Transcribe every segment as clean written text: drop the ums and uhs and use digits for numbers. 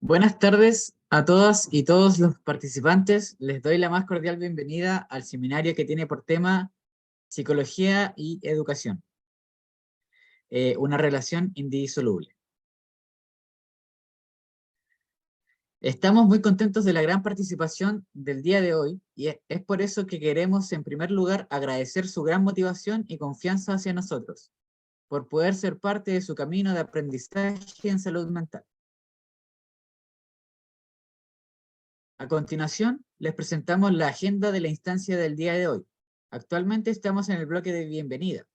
Buenas tardes a todas y todos los participantes. Les doy la más cordial bienvenida al seminario que tiene por tema Psicología y Educación, una relación indisoluble. Estamos muy contentos de la gran participación del día de hoy y es por eso que queremos en primer lugar agradecer su gran motivación y confianza hacia nosotros, por poder ser parte de su camino de aprendizaje en salud mental. A continuación, les presentamos la agenda de la instancia del día de hoy. Actualmente estamos en el bloque de bienvenida.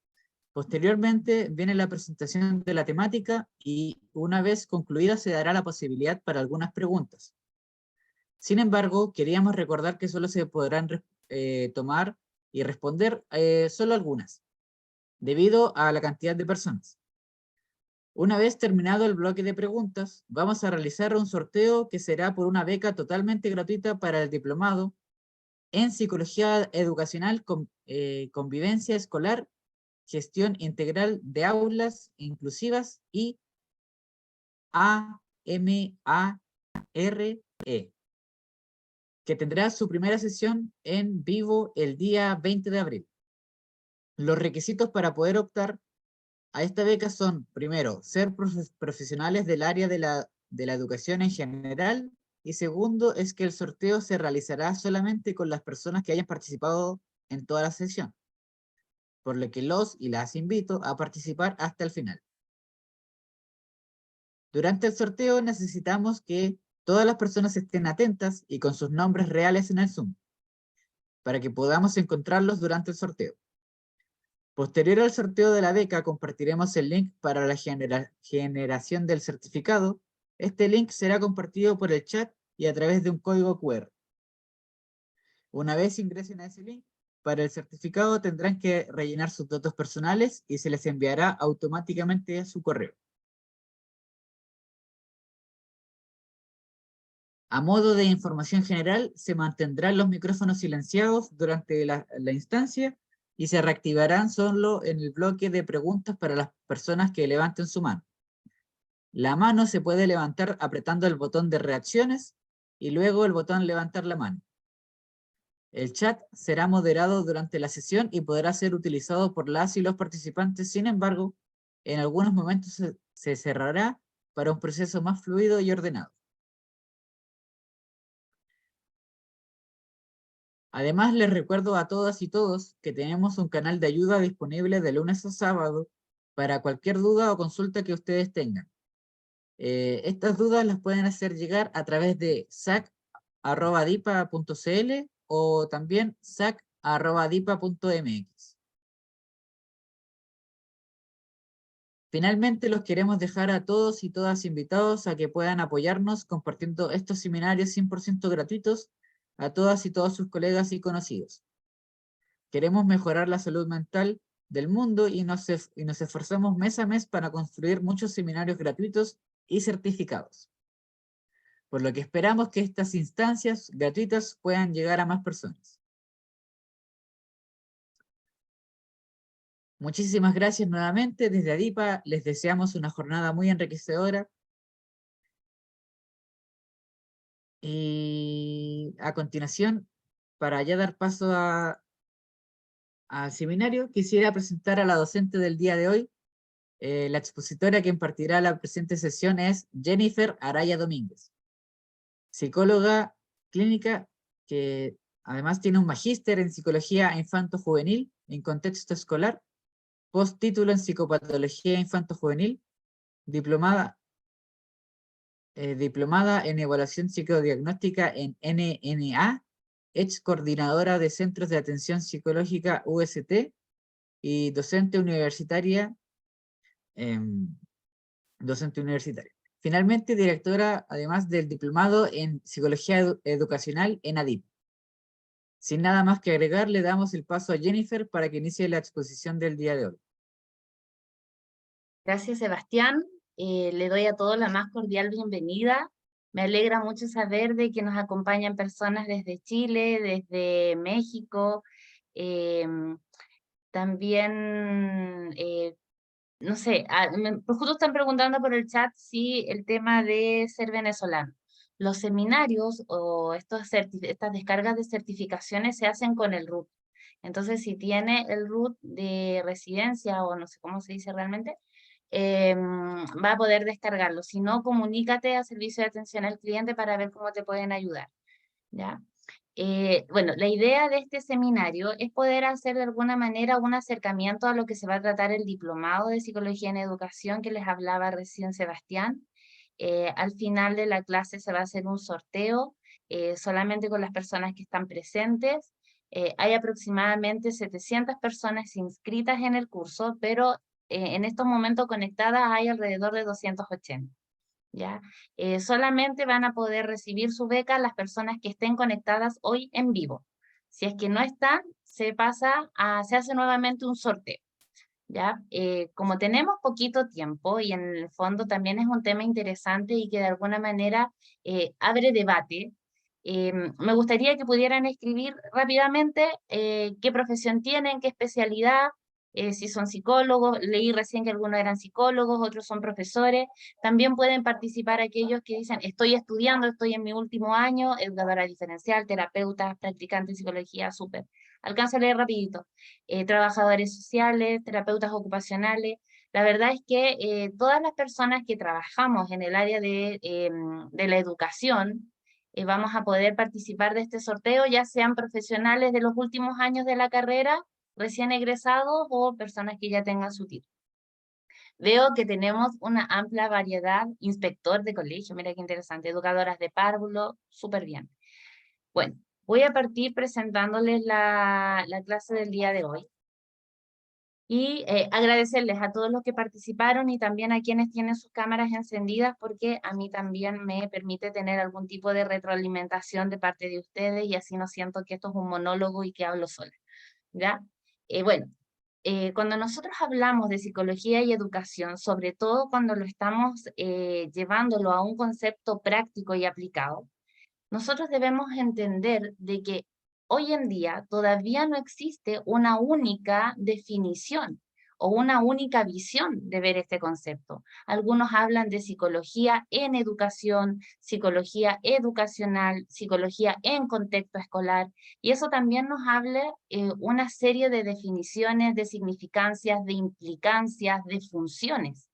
Posteriormente viene la presentación de la temática y una vez concluida se dará la posibilidad para algunas preguntas. Sin embargo, queríamos recordar que solo se podrán tomar y responder solo algunas, debido a la cantidad de personas. Una vez terminado el bloque de preguntas, vamos a realizar un sorteo que será por una beca totalmente gratuita para el diplomado en Psicología Educacional, Convivencia Escolar, Gestión Integral de Aulas Inclusivas y AMARE, que tendrá su primera sesión en vivo el día 20 de abril. Los requisitos para poder optar a esta beca son, primero, ser profesionales del área de la educación en general, y segundo, es que el sorteo se realizará solamente con las personas que hayan participado en toda la sesión, por lo que los y las invito a participar hasta el final. Durante el sorteo necesitamos que todas las personas estén atentas y con sus nombres reales en el Zoom, para que podamos encontrarlos durante el sorteo. Posterior al sorteo de la beca, compartiremos el link para la generación del certificado. Este link será compartido por el chat y a través de un código QR. Una vez ingresen a ese link, para el certificado tendrán que rellenar sus datos personales y se les enviará automáticamente a su correo. A modo de información general, se mantendrán los micrófonos silenciados durante la instancia y se reactivarán solo en el bloque de preguntas para las personas que levanten su mano. La mano se puede levantar apretando el botón de reacciones y luego el botón levantar la mano. El chat será moderado durante la sesión y podrá ser utilizado por las y los participantes. Sin embargo, en algunos momentos se cerrará para un proceso más fluido y ordenado. Además, les recuerdo a todas y todos que tenemos un canal de ayuda disponible de lunes a sábado para cualquier duda o consulta que ustedes tengan. Estas dudas las pueden hacer llegar a través de sac@dipa.cl o también sac@dipa.mx. Finalmente, los queremos dejar a todos y todas invitados a que puedan apoyarnos compartiendo estos seminarios 100% gratuitos a todas y todos sus colegas y conocidos. Queremos mejorar la salud mental del mundo y nos esforzamos mes a mes para construir muchos seminarios gratuitos y certificados, por lo que esperamos que estas instancias gratuitas puedan llegar a más personas. Muchísimas gracias nuevamente. Desde ADIPA les deseamos una jornada muy enriquecedora. Y a continuación, para ya dar paso al seminario, quisiera presentar a la docente del día de hoy. La expositora que impartirá la presente sesión es Jennifer Araya Domínguez, psicóloga clínica que además tiene un magíster en psicología infanto-juvenil en contexto escolar, postítulo en psicopatología infanto-juvenil, diplomada en evaluación psicodiagnóstica en NNA, ex coordinadora de Centros de Atención Psicológica UST y docente universitaria. Docente universitaria. Finalmente, directora, además del diplomado en Psicología Educacional en ADIP. Sin nada más que agregar, le damos el paso a Jennifer para que inicie la exposición del día de hoy. Gracias, Sebastián. Le doy a todos la más cordial bienvenida. Me alegra mucho saber de que nos acompañan personas desde Chile, desde México. También, no sé, justo están preguntando por el chat si el tema de ser venezolano. Los seminarios o estas descargas de certificaciones se hacen con el RUT. Entonces, si tiene el RUT de residencia, o no sé cómo se dice realmente, va a poder descargarlo. Si no, comunícate a Servicio de Atención al Cliente para ver cómo te pueden ayudar, ¿ya? Bueno, la idea de este seminario es poder hacer de alguna manera un acercamiento a lo que se va a tratar el diplomado de Psicología en Educación que les hablaba recién Sebastián. Al final de la clase se va a hacer un sorteo solamente con las personas que están presentes. Hay aproximadamente 700 personas inscritas en el curso, pero en estos momentos conectadas hay alrededor de 280. ¿Ya? Solamente van a poder recibir su beca las personas que estén conectadas hoy en vivo. Si es que no están, se hace nuevamente un sorteo. ¿Ya? Como tenemos poquito tiempo y en el fondo también es un tema interesante y que de alguna manera abre debate, me gustaría que pudieran escribir rápidamente qué profesión tienen, qué especialidad, si son psicólogos, leí recién que algunos eran psicólogos, otros son profesores, también pueden participar aquellos que dicen, estoy estudiando, estoy en mi último año, educadora diferencial, terapeuta, practicante en psicología, súper. Alcanzo a leer rapidito. Trabajadores sociales, terapeutas ocupacionales. La verdad es que todas las personas que trabajamos en el área de la educación, vamos a poder participar de este sorteo, ya sean profesionales de los últimos años de la carrera, recién egresados o personas que ya tengan su título. Veo que tenemos una amplia variedad, inspector de colegio, mira qué interesante, educadoras de párvulo, súper bien. Bueno, voy a partir presentándoles la clase del día de hoy. Y agradecerles a todos los que participaron y también a quienes tienen sus cámaras encendidas, porque a mí también me permite tener algún tipo de retroalimentación de parte de ustedes y así no siento que esto es un monólogo y que hablo sola, ¿ya? Bueno, cuando nosotros hablamos de psicología y educación, sobre todo cuando lo estamos llevándolo a un concepto práctico y aplicado, nosotros debemos entender de que hoy en día todavía no existe una única definición o una única visión de ver este concepto. Algunos hablan de psicología en educación, psicología educacional, psicología en contexto escolar, y eso también nos habla una serie de definiciones, de significancias, de implicancias, de funciones.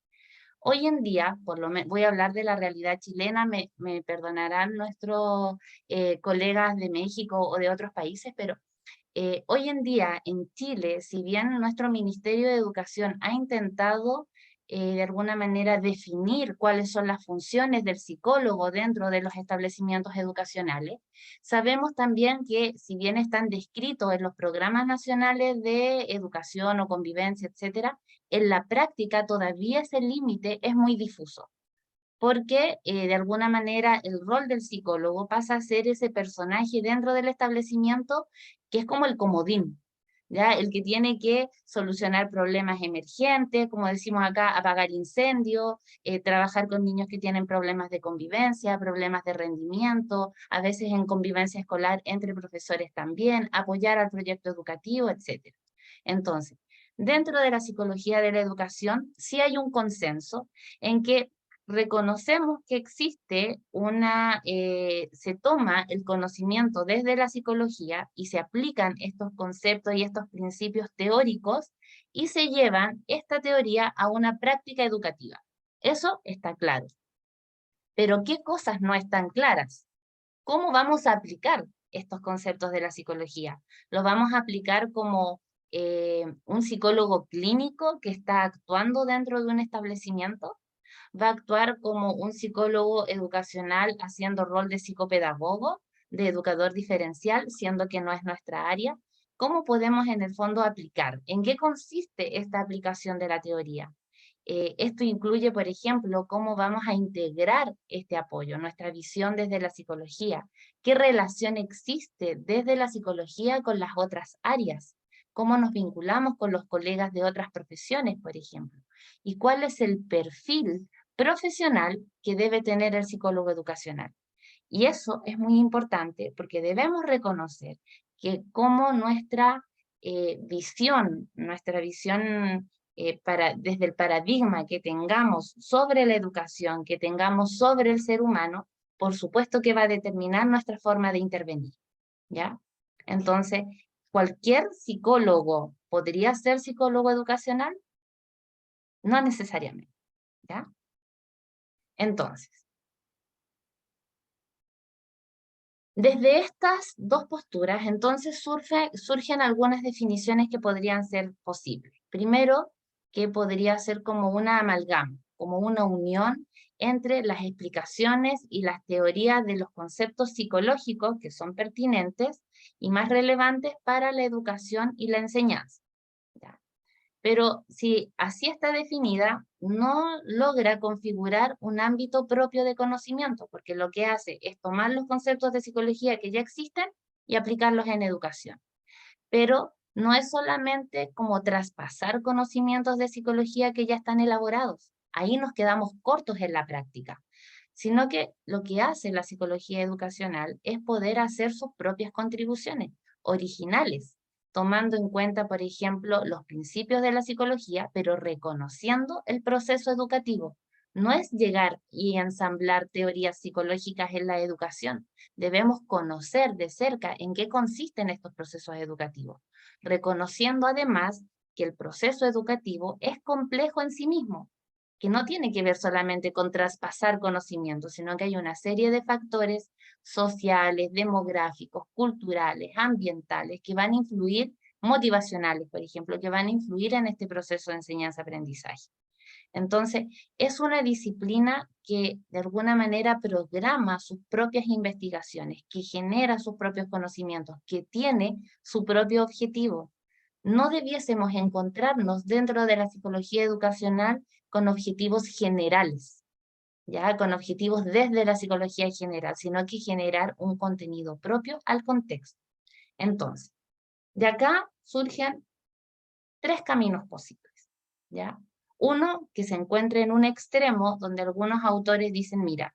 Hoy en día, voy a hablar de la realidad chilena, me perdonarán nuestros colegas de México o de otros países, pero hoy en día en Chile, si bien nuestro Ministerio de Educación ha intentado de alguna manera definir cuáles son las funciones del psicólogo dentro de los establecimientos educacionales, sabemos también que si bien están descritos en los programas nacionales de educación o convivencia, etcétera, en la práctica todavía ese límite es muy difuso porque de alguna manera el rol del psicólogo pasa a ser ese personaje dentro del establecimiento que es como el comodín, ¿ya? El que tiene que solucionar problemas emergentes, como decimos acá, apagar incendios, trabajar con niños que tienen problemas de convivencia, problemas de rendimiento, a veces en convivencia escolar entre profesores también, apoyar al proyecto educativo, etc. Entonces, dentro de la psicología de la educación, sí hay un consenso en que reconocemos que existe se toma el conocimiento desde la psicología y se aplican estos conceptos y estos principios teóricos y se llevan esta teoría a una práctica educativa. Eso está claro. Pero ¿qué cosas no están claras? ¿Cómo vamos a aplicar estos conceptos de la psicología? ¿Los vamos a aplicar como un psicólogo clínico que está actuando dentro de un establecimiento? ¿Va a actuar como un psicólogo educacional haciendo rol de psicopedagogo, de educador diferencial, siendo que no es nuestra área? ¿Cómo podemos en el fondo aplicar? ¿En qué consiste esta aplicación de la teoría? Esto incluye, por ejemplo, cómo vamos a integrar este apoyo, nuestra visión desde la psicología. ¿Qué relación existe desde la psicología con las otras áreas? ¿Cómo nos vinculamos con los colegas de otras profesiones, por ejemplo? ¿Y cuál es el perfil profesional que debe tener el psicólogo educacional? Y eso es muy importante porque debemos reconocer que como nuestra visión desde el paradigma que tengamos sobre la educación, que tengamos sobre el ser humano, por supuesto que va a determinar nuestra forma de intervenir, ¿ya? Entonces, ¿cualquier psicólogo podría ser psicólogo educacional? No necesariamente, ¿ya? Entonces, desde estas dos posturas, entonces surgen algunas definiciones que podrían ser posibles. Primero, que podría ser como una amalgama, como una unión entre las explicaciones y las teorías de los conceptos psicológicos que son pertinentes y más relevantes para la educación y la enseñanza, ¿ya? Pero si así está definida, no logra configurar un ámbito propio de conocimiento, porque lo que hace es tomar los conceptos de psicología que ya existen y aplicarlos en educación. Pero no es solamente como traspasar conocimientos de psicología que ya están elaborados. Ahí nos quedamos cortos en la práctica, sino que lo que hace la psicología educacional es poder hacer sus propias contribuciones originales, tomando en cuenta, por ejemplo, los principios de la psicología, pero reconociendo el proceso educativo. No es llegar y ensamblar teorías psicológicas en la educación. Debemos conocer de cerca en qué consisten estos procesos educativos, reconociendo además que el proceso educativo es complejo en sí mismo, que no tiene que ver solamente con traspasar conocimientos, sino que hay una serie de factores sociales, demográficos, culturales, ambientales, que van a influir, motivacionales, por ejemplo, que van a influir en este proceso de enseñanza-aprendizaje. Entonces, es una disciplina que de alguna manera programa sus propias investigaciones, que genera sus propios conocimientos, que tiene su propio objetivo. No debiésemos encontrarnos dentro de la psicología educacional con objetivos generales, ya con objetivos desde la psicología general, sino que generar un contenido propio al contexto. Entonces, de acá surgen tres caminos posibles, ¿ya? Uno, que se encuentre en un extremo donde algunos autores dicen, mira,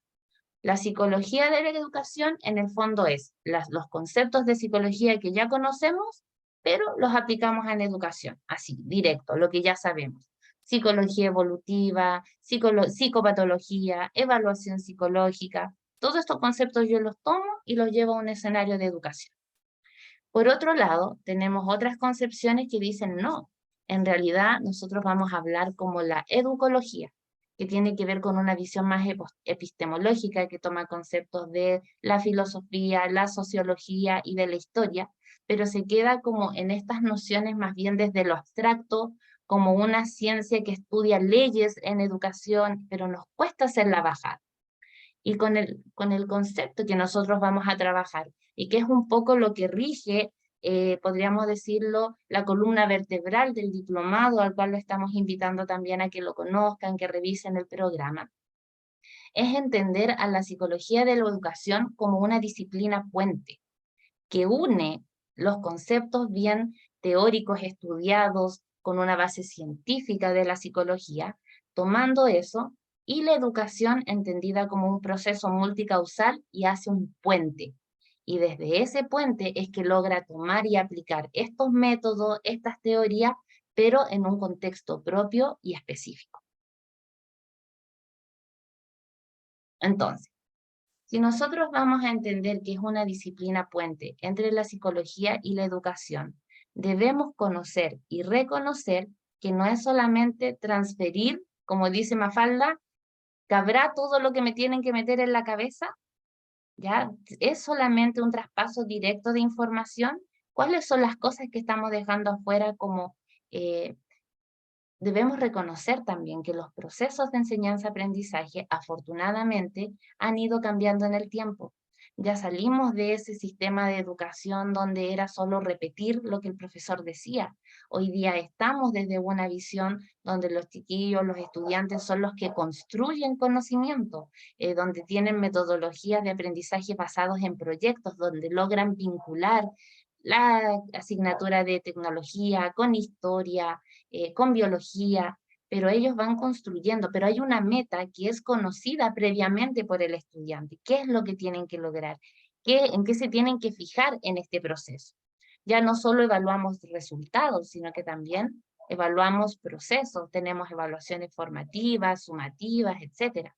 la psicología de la educación en el fondo es los conceptos de psicología que ya conocemos, pero los aplicamos en educación, así, directo, lo que ya sabemos. Psicología evolutiva, psicopatología, evaluación psicológica, todos estos conceptos yo los tomo y los llevo a un escenario de educación. Por otro lado, tenemos otras concepciones que dicen no, en realidad nosotros vamos a hablar como la educología, que tiene que ver con una visión más epistemológica, que toma conceptos de la filosofía, la sociología y de la historia, pero se queda como en estas nociones más bien desde lo abstracto, como una ciencia que estudia leyes en educación, pero nos cuesta hacerla bajar. Y con el concepto que nosotros vamos a trabajar, y que es un poco lo que rige, podríamos decirlo, la columna vertebral del diplomado, al cual lo estamos invitando también a que lo conozcan, que revisen el programa, es entender a la psicología de la educación como una disciplina puente, que une los conceptos bien teóricos estudiados con una base científica de la psicología, tomando eso y la educación entendida como un proceso multicausal y hace un puente. Y desde ese puente es que logra tomar y aplicar estos métodos, estas teorías, pero en un contexto propio y específico. Entonces, si nosotros vamos a entender que es una disciplina puente entre la psicología y la educación, debemos conocer y reconocer que no es solamente transferir, como dice Mafalda, ¿cabrá todo lo que me tienen que meter en la cabeza? ¿Ya? ¿Es solamente un traspaso directo de información? ¿Cuáles son las cosas que estamos dejando afuera como debemos reconocer también que los procesos de enseñanza-aprendizaje, afortunadamente, han ido cambiando en el tiempo. Ya salimos de ese sistema de educación donde era solo repetir lo que el profesor decía. Hoy día estamos desde una visión donde los chiquillos, los estudiantes son los que construyen conocimiento, donde tienen metodologías de aprendizaje basados en proyectos, donde logran vincular la asignatura de tecnología con historia, con biología, pero ellos van construyendo, pero hay una meta que es conocida previamente por el estudiante. ¿Qué es lo que tienen que lograr? ¿En qué se tienen que fijar en este proceso? Ya no solo evaluamos resultados, sino que también evaluamos procesos, tenemos evaluaciones formativas, sumativas, etc.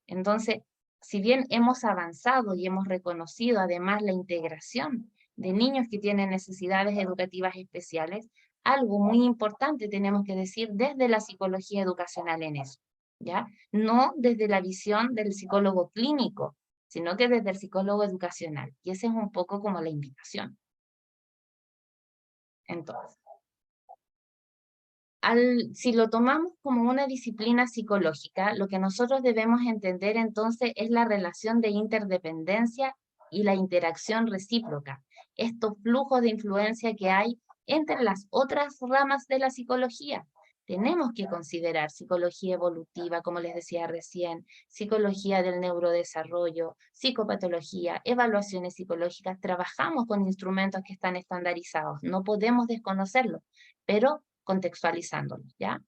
Entonces, si bien hemos avanzado y hemos reconocido además la integración de niños que tienen necesidades educativas especiales, algo muy importante tenemos que decir desde la psicología educacional en eso, ¿ya? No desde la visión del psicólogo clínico, sino que desde el psicólogo educacional. Y esa es un poco como la invitación. Entonces, si lo tomamos como una disciplina psicológica, lo que nosotros debemos entender entonces es la relación de interdependencia y la interacción recíproca, estos flujos de influencia que hay entre las otras ramas de la psicología. Tenemos que considerar psicología evolutiva, como les decía recién, psicología del neurodesarrollo, psicopatología, evaluaciones psicológicas. Trabajamos con instrumentos que están estandarizados, no podemos desconocerlos, pero contextualizándolos, ¿ya?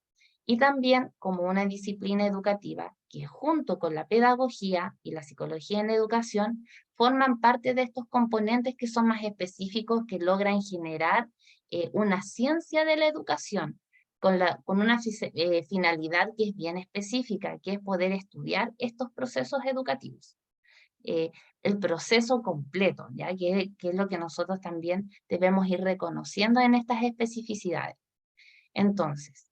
Y también como una disciplina educativa que junto con la pedagogía y la psicología en educación forman parte de estos componentes que son más específicos, que logran generar una ciencia de la educación con una finalidad que es bien específica, que es poder estudiar estos procesos educativos. El proceso completo, ¿ya? Que es lo que nosotros también debemos ir reconociendo en estas especificidades. Entonces,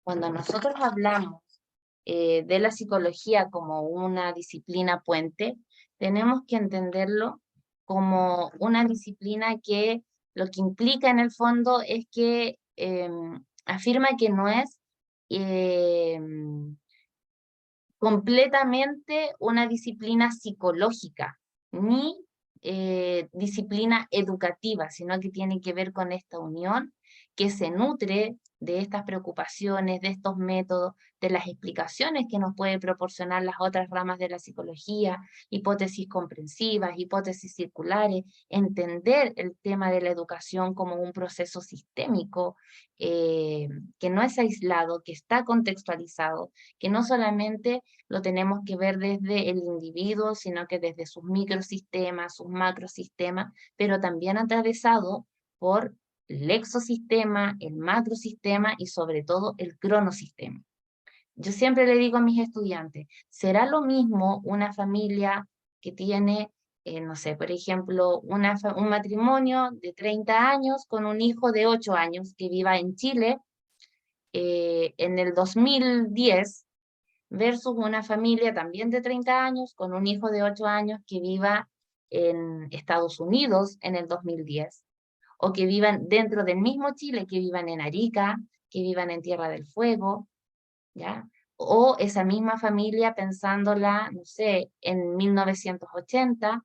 cuando nosotros hablamos de la psicología como una disciplina puente, tenemos que entenderlo como una disciplina que lo que implica en el fondo es que afirma que no es completamente una disciplina psicológica, ni disciplina educativa, sino que tiene que ver con esta unión que se nutre de estas preocupaciones, de estos métodos, de las explicaciones que nos puede proporcionar las otras ramas de la psicología, hipótesis comprensivas, hipótesis circulares, entender el tema de la educación como un proceso sistémico, que no es aislado, que está contextualizado, que no solamente lo tenemos que ver desde el individuo, sino que desde sus microsistemas, sus macrosistemas, pero también atravesado por el exosistema, el macrosistema y sobre todo el cronosistema. Yo siempre le digo a mis estudiantes, ¿será lo mismo una familia que tiene, no sé, por ejemplo, un matrimonio de 30 años con un hijo de 8 años que viva en Chile en el 2010 versus una familia también de 30 años con un hijo de 8 años que viva en Estados Unidos en el 2010, o que vivan dentro del mismo Chile, que vivan en Arica, que vivan en Tierra del Fuego, ¿ya? O esa misma familia pensándola, no sé, en 1980,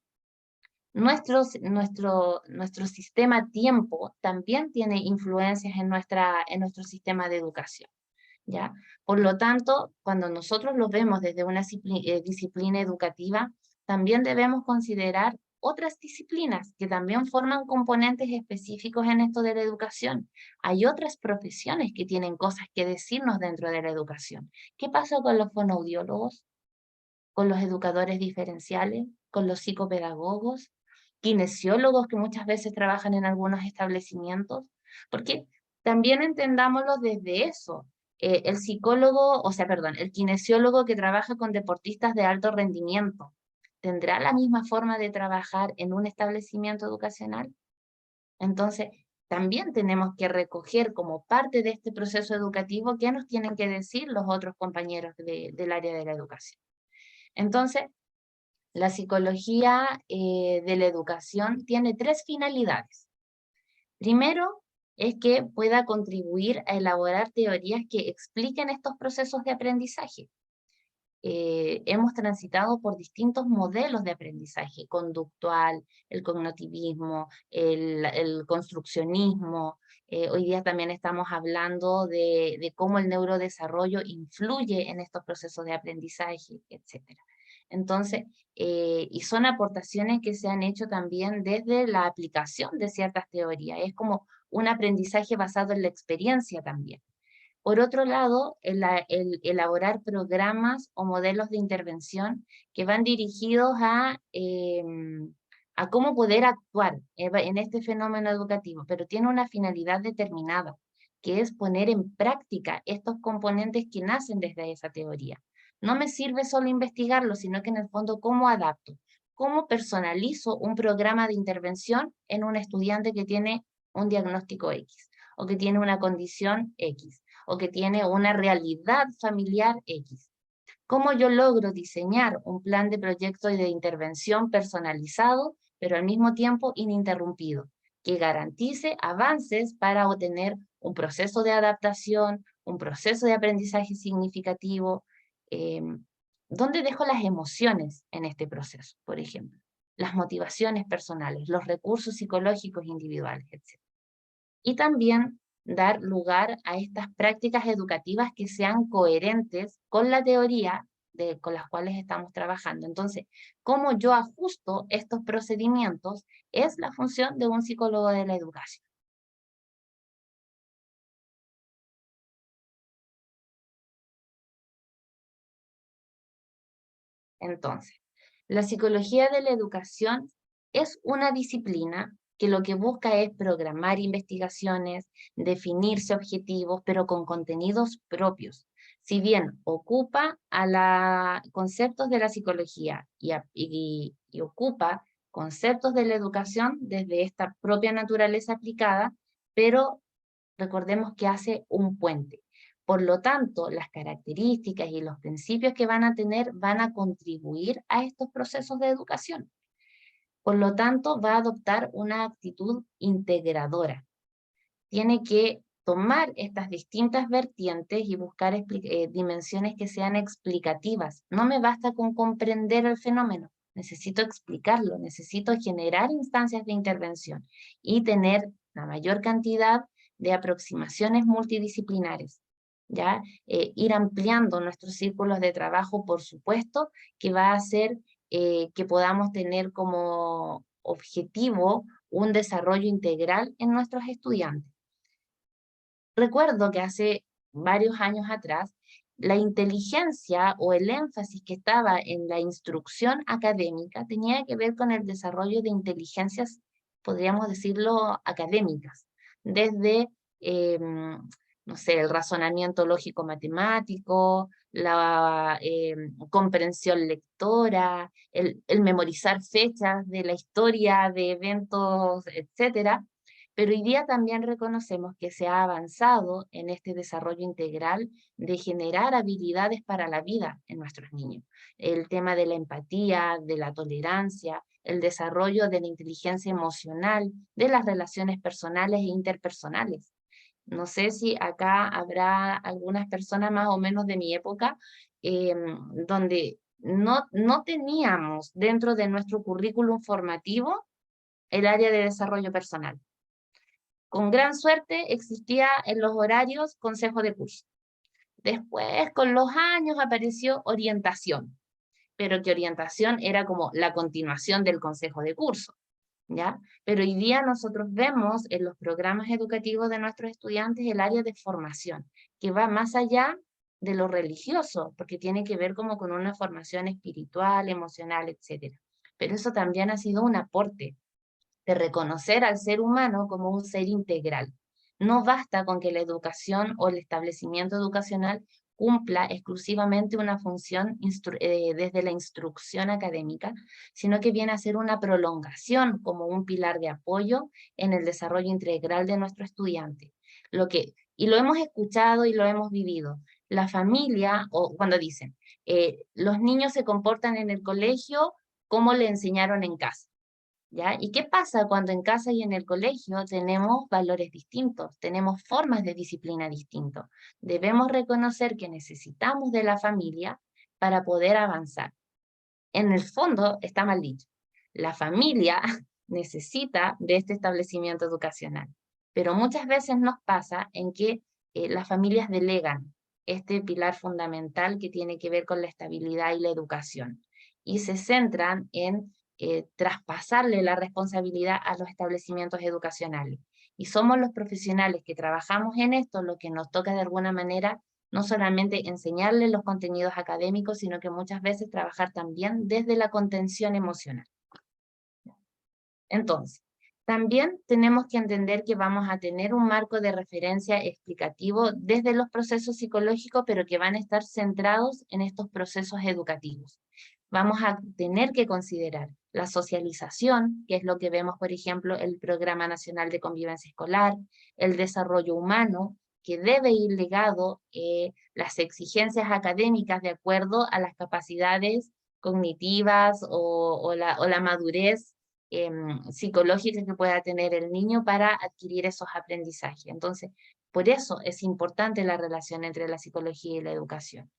nuestro sistema tiempo también tiene influencias en nuestro sistema de educación, ¿ya? Por lo tanto, cuando nosotros lo vemos desde una disciplina educativa, también debemos considerar otras disciplinas que también forman componentes específicos en esto de la educación. Hay otras profesiones que tienen cosas que decirnos dentro de la educación. ¿Qué pasa con los fonoaudiólogos? ¿Con los educadores diferenciales? ¿Con los psicopedagogos? ¿Kinesiólogos que muchas veces trabajan en algunos establecimientos? Porque también entendámoslo desde eso. El psicólogo, o sea, perdón, el kinesiólogo que trabaja con deportistas de alto rendimiento, ¿tendrá la misma forma de trabajar en un establecimiento educacional? Entonces, también tenemos que recoger como parte de este proceso educativo qué nos tienen que decir los otros compañeros del área de la educación. Entonces, la psicología de la educación tiene 3 finalidades. Primero, es que pueda contribuir a elaborar teorías que expliquen estos procesos de aprendizaje. Hemos transitado por distintos modelos de aprendizaje, conductual, el cognitivismo, el construccionismo. Hoy día también estamos hablando de cómo el neurodesarrollo influye en estos procesos de aprendizaje, etc. Entonces, y son aportaciones que se han hecho también desde la aplicación de ciertas teorías. Es como un aprendizaje basado en la experiencia también. Por otro lado, el elaborar programas o modelos de intervención que van dirigidos a cómo poder actuar en este fenómeno educativo, pero tiene una finalidad determinada, que es poner en práctica estos componentes que nacen desde esa teoría. No me sirve solo investigarlo, sino que en el fondo, ¿cómo adapto? ¿Cómo personalizo un programa de intervención en un estudiante que tiene un diagnóstico X, o que tiene una condición X, o que tiene una realidad familiar X? ¿Cómo yo logro diseñar un plan de proyecto y de intervención personalizado, pero al mismo tiempo ininterrumpido, que garantice avances para obtener un proceso de adaptación, un proceso de aprendizaje significativo? ¿Dónde dejo las emociones en este proceso, por ejemplo? Las motivaciones personales, los recursos psicológicos individuales, etc. Y también dar lugar a estas prácticas educativas que sean coherentes con la teoría con las cuales estamos trabajando. Entonces, cómo yo ajusto estos procedimientos es la función de un psicólogo de la educación. Entonces, la psicología de la educación es una disciplina que lo que busca es programar investigaciones, definirse objetivos, pero con contenidos propios. Si bien ocupa conceptos de la psicología y ocupa conceptos de la educación desde esta propia naturaleza aplicada, pero recordemos que hace un puente. Por lo tanto, las características y los principios que van a tener van a contribuir a estos procesos de educación. Por lo tanto, va a adoptar una actitud integradora. Tiene que tomar estas distintas vertientes y buscar dimensiones que sean explicativas. No me basta con comprender el fenómeno, necesito explicarlo, necesito generar instancias de intervención y tener la mayor cantidad de aproximaciones multidisciplinares. ¿Ya? Ir ampliando nuestros círculos de trabajo, por supuesto, que va a hacer que podamos tener como objetivo un desarrollo integral en nuestros estudiantes. Recuerdo que hace varios años atrás, la inteligencia o el énfasis que estaba en la instrucción académica tenía que ver con el desarrollo de inteligencias, podríamos decirlo, académicas, desde, no sé, el razonamiento lógico-matemático, la comprensión lectora, el memorizar fechas de la historia de eventos, etcétera. Pero hoy día también reconocemos que se ha avanzado en este desarrollo integral de generar habilidades para la vida en nuestros niños. El tema de la empatía, de la tolerancia, el desarrollo de la inteligencia emocional, de las relaciones personales e interpersonales. No sé si acá habrá algunas personas más o menos de mi época donde no teníamos dentro de nuestro currículum formativo el área de desarrollo personal. Con gran suerte existía en los horarios consejo de curso. Después, con los años, apareció orientación, pero que orientación era como la continuación del consejo de curso, ¿ya? Pero hoy día nosotros vemos en los programas educativos de nuestros estudiantes el área de formación, que va más allá de lo religioso, porque tiene que ver como con una formación espiritual, emocional, etc. Pero eso también ha sido un aporte de reconocer al ser humano como un ser integral. No basta con que la educación o el establecimiento educacional cumpla exclusivamente una función desde la instrucción académica, sino que viene a ser una prolongación como un pilar de apoyo en el desarrollo integral de nuestro estudiante. Y lo hemos escuchado y lo hemos vivido. La familia, o cuando dicen, los niños se comportan en el colegio como le enseñaron en casa. ¿Ya? ¿Y qué pasa cuando en casa y en el colegio tenemos valores distintos, tenemos formas de disciplina distintos? Debemos reconocer que necesitamos de la familia para poder avanzar. En el fondo está mal dicho. La familia necesita de este establecimiento educacional, pero muchas veces nos pasa en que las familias delegan este pilar fundamental que tiene que ver con la estabilidad y la educación y se centran en traspasarle la responsabilidad a los establecimientos educacionales. Y somos los profesionales que trabajamos en esto lo que nos toca de alguna manera no solamente enseñarles los contenidos académicos, sino que muchas veces trabajar también desde la contención emocional. Entonces, También tenemos que entender que vamos a tener un marco de referencia explicativo desde los procesos psicológicos, pero que van a estar centrados en estos procesos educativos. Vamos a tener que considerar la socialización, que es lo que vemos, por ejemplo, el Programa Nacional de Convivencia Escolar, el desarrollo humano, que debe ir ligado las exigencias académicas de acuerdo a las capacidades cognitivas o la madurez psicológica que pueda tener el niño para adquirir esos aprendizajes. Entonces, por eso es importante la relación entre la psicología y la educación.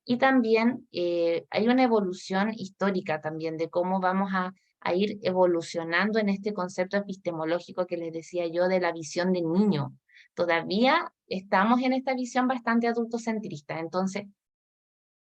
Y también hay una evolución histórica también de cómo vamos a ir evolucionando en este concepto epistemológico que les decía yo de la visión del niño. Todavía estamos en esta visión bastante adultocentrista, entonces,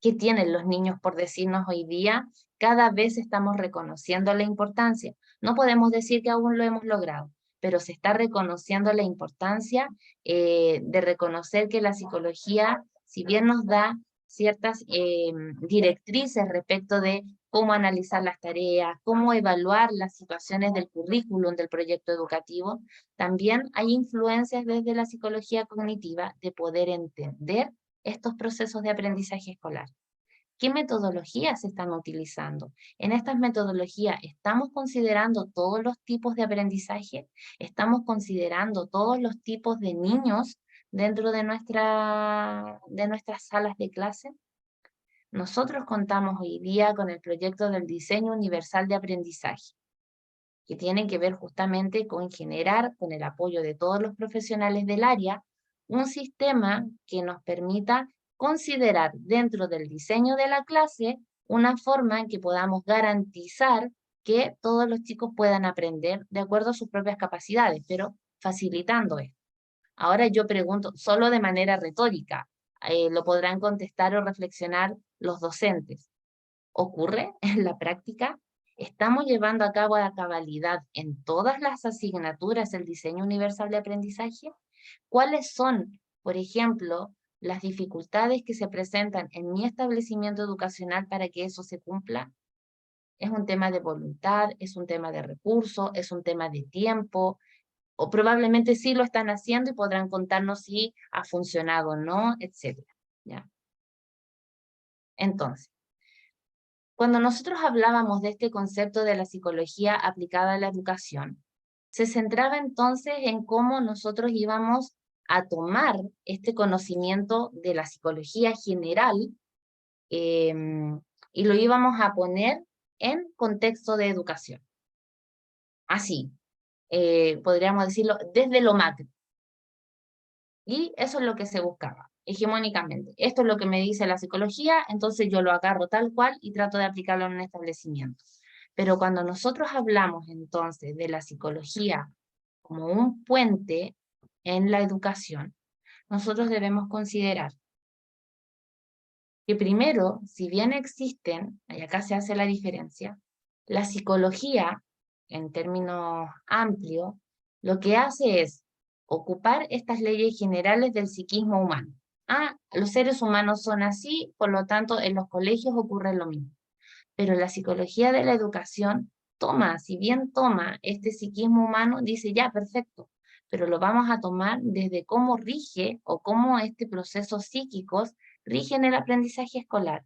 ¿qué tienen los niños por decirnos hoy día? Cada vez estamos reconociendo la importancia. No podemos decir que aún lo hemos logrado, pero se está reconociendo la importancia de reconocer que la psicología, si bien nos da ciertas directrices respecto de cómo analizar las tareas, cómo evaluar las situaciones del currículum del proyecto educativo, también hay influencias desde la psicología cognitiva de poder entender estos procesos de aprendizaje escolar. ¿Qué metodologías se están utilizando? En estas metodologías, ¿estamos considerando todos los tipos de aprendizaje? ¿Estamos considerando todos los tipos de niños dentro de nuestras salas de clase? Nosotros contamos hoy día con el proyecto del diseño universal de aprendizaje, que tiene que ver justamente con generar, con el apoyo de todos los profesionales del área, un sistema que nos permita considerar dentro del diseño de la clase una forma en que podamos garantizar que todos los chicos puedan aprender de acuerdo a sus propias capacidades, pero facilitando esto. Ahora yo pregunto, solo de manera retórica, lo podrán contestar o reflexionar los docentes. ¿Ocurre en la práctica? ¿Estamos llevando a cabo a cabalidad en todas las asignaturas el diseño universal de aprendizaje? ¿Cuáles son, por ejemplo, las dificultades que se presentan en mi establecimiento educacional para que eso se cumpla? ¿Es un tema de voluntad? ¿Es un tema de recursos? ¿Es un tema de tiempo? O probablemente sí lo están haciendo y podrán contarnos si ha funcionado o no, etc. ¿Ya? Entonces, cuando nosotros hablábamos de este concepto de la psicología aplicada a la educación, se centraba entonces en cómo nosotros íbamos a tomar este conocimiento de la psicología general eh, y lo íbamos a poner en contexto de educación. Así, podríamos decirlo, desde lo macro. Y eso es lo que se buscaba, hegemónicamente. Esto es lo que me dice la psicología, entonces yo lo agarro tal cual y trato de aplicarlo en un establecimiento. Pero cuando nosotros hablamos entonces de la psicología como un puente en la educación, nosotros debemos considerar que primero, si bien existen, y acá se hace la diferencia, la psicología, en términos amplios, lo que hace es ocupar estas leyes generales del psiquismo humano. Ah, los seres humanos son así, por lo tanto en los colegios ocurre lo mismo. Pero la psicología de la educación toma, si bien toma este psiquismo humano, dice ya, perfecto, pero lo vamos a tomar desde cómo rige o cómo este proceso psíquicos rigen el aprendizaje escolar.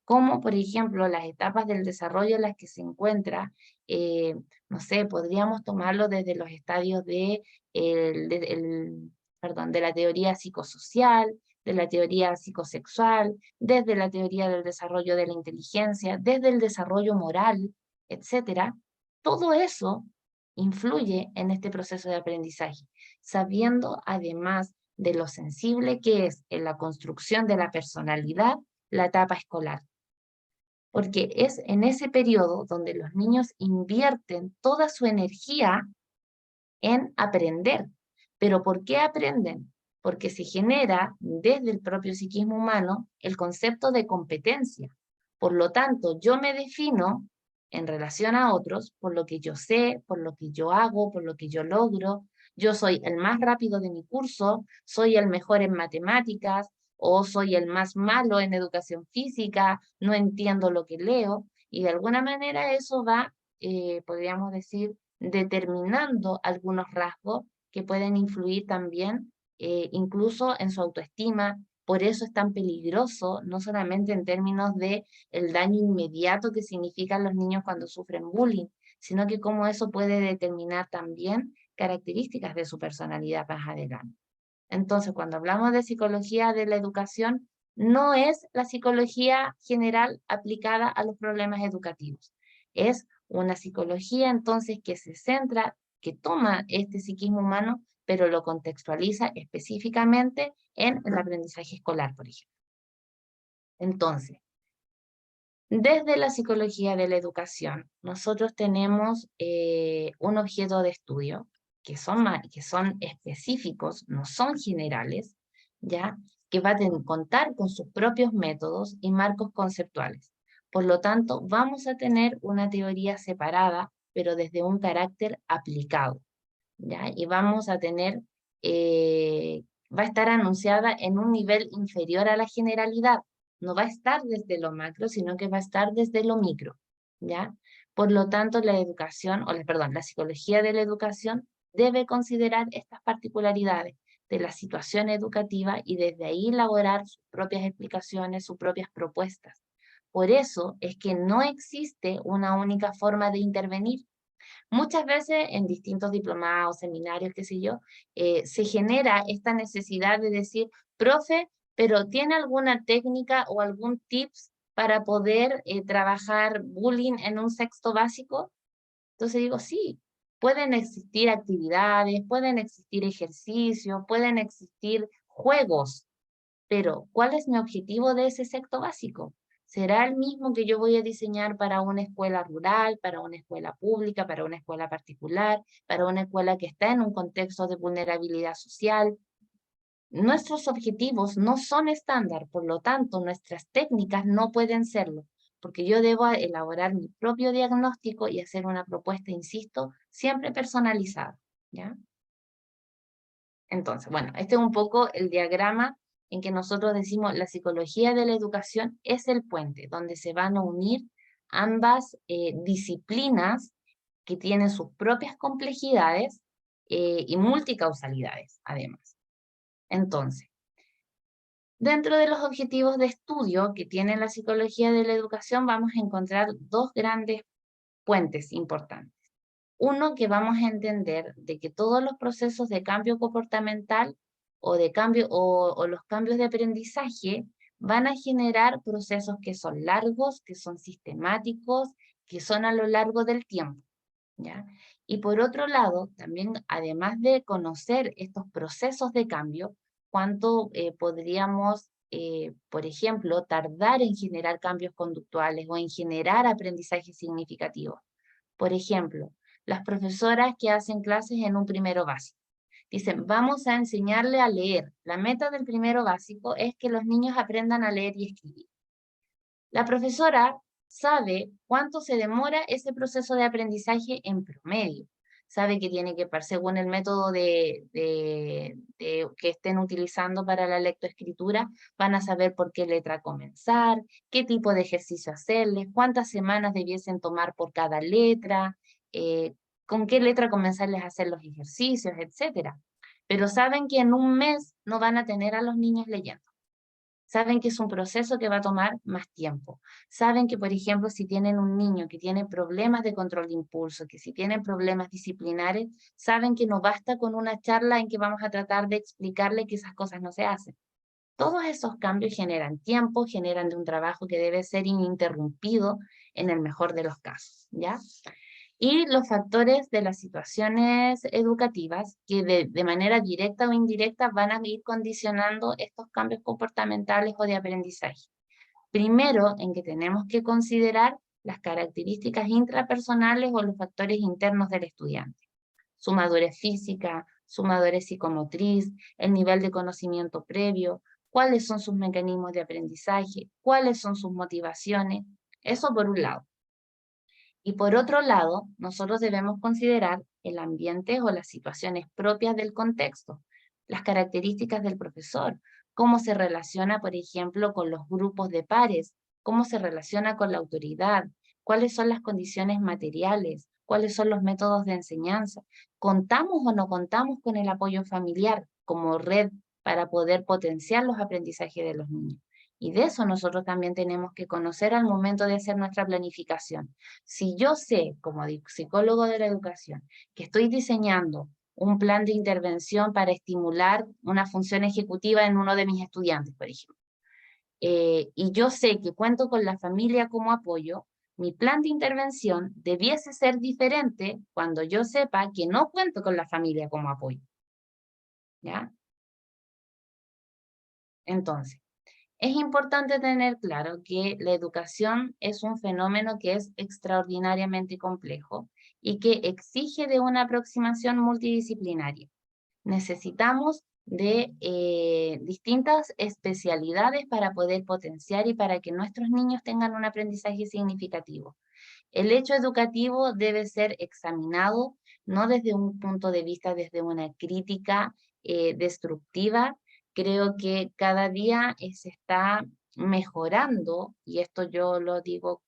Como, por ejemplo, las etapas del desarrollo en las que se encuentra, no sé, podríamos tomarlo desde los estadios de la teoría psicosocial, de la teoría psicosexual, desde la teoría del desarrollo de la inteligencia, desde el desarrollo moral, etc. Todo eso influye en este proceso de aprendizaje, sabiendo además de lo sensible que es en la construcción de la personalidad la etapa escolar. Porque es en ese periodo donde los niños invierten toda su energía en aprender. ¿Pero por qué aprenden? Porque se genera desde el propio psiquismo humano el concepto de competencia. Por lo tanto, yo me defino en relación a otros por lo que yo sé, por lo que yo hago, por lo que yo logro. Yo soy el más rápido de mi curso, soy el mejor en matemáticas o soy el más malo en educación física, no entiendo lo que leo y de alguna manera eso va, podríamos decir, determinando algunos rasgos que pueden influir también incluso en su autoestima. Por eso es tan peligroso, no solamente en términos de el daño inmediato que significan los niños cuando sufren bullying, sino que cómo eso puede determinar también características de su personalidad más adelante. Entonces, cuando hablamos de psicología de la educación, no es la psicología general aplicada a los problemas educativos. Es una psicología entonces que se centra, que toma este psiquismo humano, pero lo contextualiza específicamente en el aprendizaje escolar, por ejemplo. Entonces, desde la psicología de la educación, nosotros tenemos un objeto de estudio que son específicos, no son generales, ¿ya? Que va a contar con sus propios métodos y marcos conceptuales. Por lo tanto, vamos a tener una teoría separada, pero desde un carácter aplicado, ¿ya? Y vamos a tener, va a estar anunciada en un nivel inferior a la generalidad. No va a estar desde lo macro, sino que va a estar desde lo micro, ¿ya? Por lo tanto, la educación, perdón, la psicología de la educación debe considerar estas particularidades de la situación educativa y desde ahí elaborar sus propias explicaciones, sus propias propuestas. Por eso es que no existe una única forma de intervenir. Muchas veces en distintos diplomados, seminarios, qué sé yo, se genera esta necesidad de decir, profe, pero ¿tiene alguna técnica o algún tips para poder trabajar bullying en un sexto básico? Entonces digo, sí, pueden existir actividades, pueden existir ejercicios, pueden existir juegos, pero ¿cuál es mi objetivo de ese sexto básico? ¿Será el mismo que yo voy a diseñar para una escuela rural, para una escuela pública, para una escuela particular, para una escuela que está en un contexto de vulnerabilidad social? Nuestros objetivos no son estándar, por lo tanto, nuestras técnicas no pueden serlo, porque yo debo elaborar mi propio diagnóstico y hacer una propuesta, insisto, siempre personalizada, ¿ya? Entonces, bueno, este es un poco el diagrama en que nosotros decimos la psicología de la educación es el puente donde se van a unir ambas disciplinas que tienen sus propias complejidades y multicausalidades, además. Entonces, dentro de los objetivos de estudio que tiene la psicología de la educación, vamos a encontrar dos grandes puentes importantes. Uno, que vamos a entender de que todos los procesos de cambio comportamental o de cambio o los cambios de aprendizaje van a generar procesos que son largos, que son sistemáticos, que son a lo largo del tiempo, ¿ya? Y por otro lado, también además de conocer estos procesos de cambio, cuánto podríamos, por ejemplo, tardar en generar cambios conductuales o en generar aprendizaje significativo. Por ejemplo, las profesoras que hacen clases en un primero básico. Dicen, vamos a enseñarle a leer. La meta del primero básico es que los niños aprendan a leer y escribir. La profesora sabe cuánto se demora ese proceso de aprendizaje en promedio. Sabe que tiene que, según el método que estén utilizando para la lectoescritura, van a saber por qué letra comenzar, qué tipo de ejercicio hacerles, cuántas semanas debiesen tomar por cada letra, con qué letra comenzarles a hacer los ejercicios, etc. Pero saben que en un mes no van a tener a los niños leyendo. Saben que es un proceso que va a tomar más tiempo. Saben que, por ejemplo, si tienen un niño que tiene problemas de control de impulso, que si tienen problemas disciplinares, saben que no basta con una charla en que vamos a tratar de explicarle que esas cosas no se hacen. Todos esos cambios generan tiempo, generan de un trabajo que debe ser ininterrumpido en el mejor de los casos, ¿ya? Y los factores de las situaciones educativas que de manera directa o indirecta van a ir condicionando estos cambios comportamentales o de aprendizaje. Primero, en que tenemos que considerar las características intrapersonales o los factores internos del estudiante. Su madurez física, su madurez psicomotriz, el nivel de conocimiento previo, cuáles son sus mecanismos de aprendizaje, cuáles son sus motivaciones. Eso por un lado. Y por otro lado, nosotros debemos considerar el ambiente o las situaciones propias del contexto, las características del profesor, cómo se relaciona, por ejemplo, con los grupos de pares, cómo se relaciona con la autoridad, cuáles son las condiciones materiales, cuáles son los métodos de enseñanza, contamos o no contamos con el apoyo familiar como red para poder potenciar los aprendizajes de los niños. Y de eso nosotros también tenemos que conocer al momento de hacer nuestra planificación. Si yo sé, como psicólogo de la educación, que estoy diseñando un plan de intervención para estimular una función ejecutiva en uno de mis estudiantes, por ejemplo, y yo sé que cuento con la familia como apoyo, mi plan de intervención debiese ser diferente cuando yo sepa que no cuento con la familia como apoyo. ¿Ya? Entonces, es importante tener claro que la educación es un fenómeno que es extraordinariamente complejo y que exige de una aproximación multidisciplinaria. Necesitamos de distintas especialidades para poder potenciar y para que nuestros niños tengan un aprendizaje significativo. El hecho educativo debe ser examinado no desde un punto de vista, desde una crítica destructiva. Creo que cada día se está mejorando, y esto yo lo digo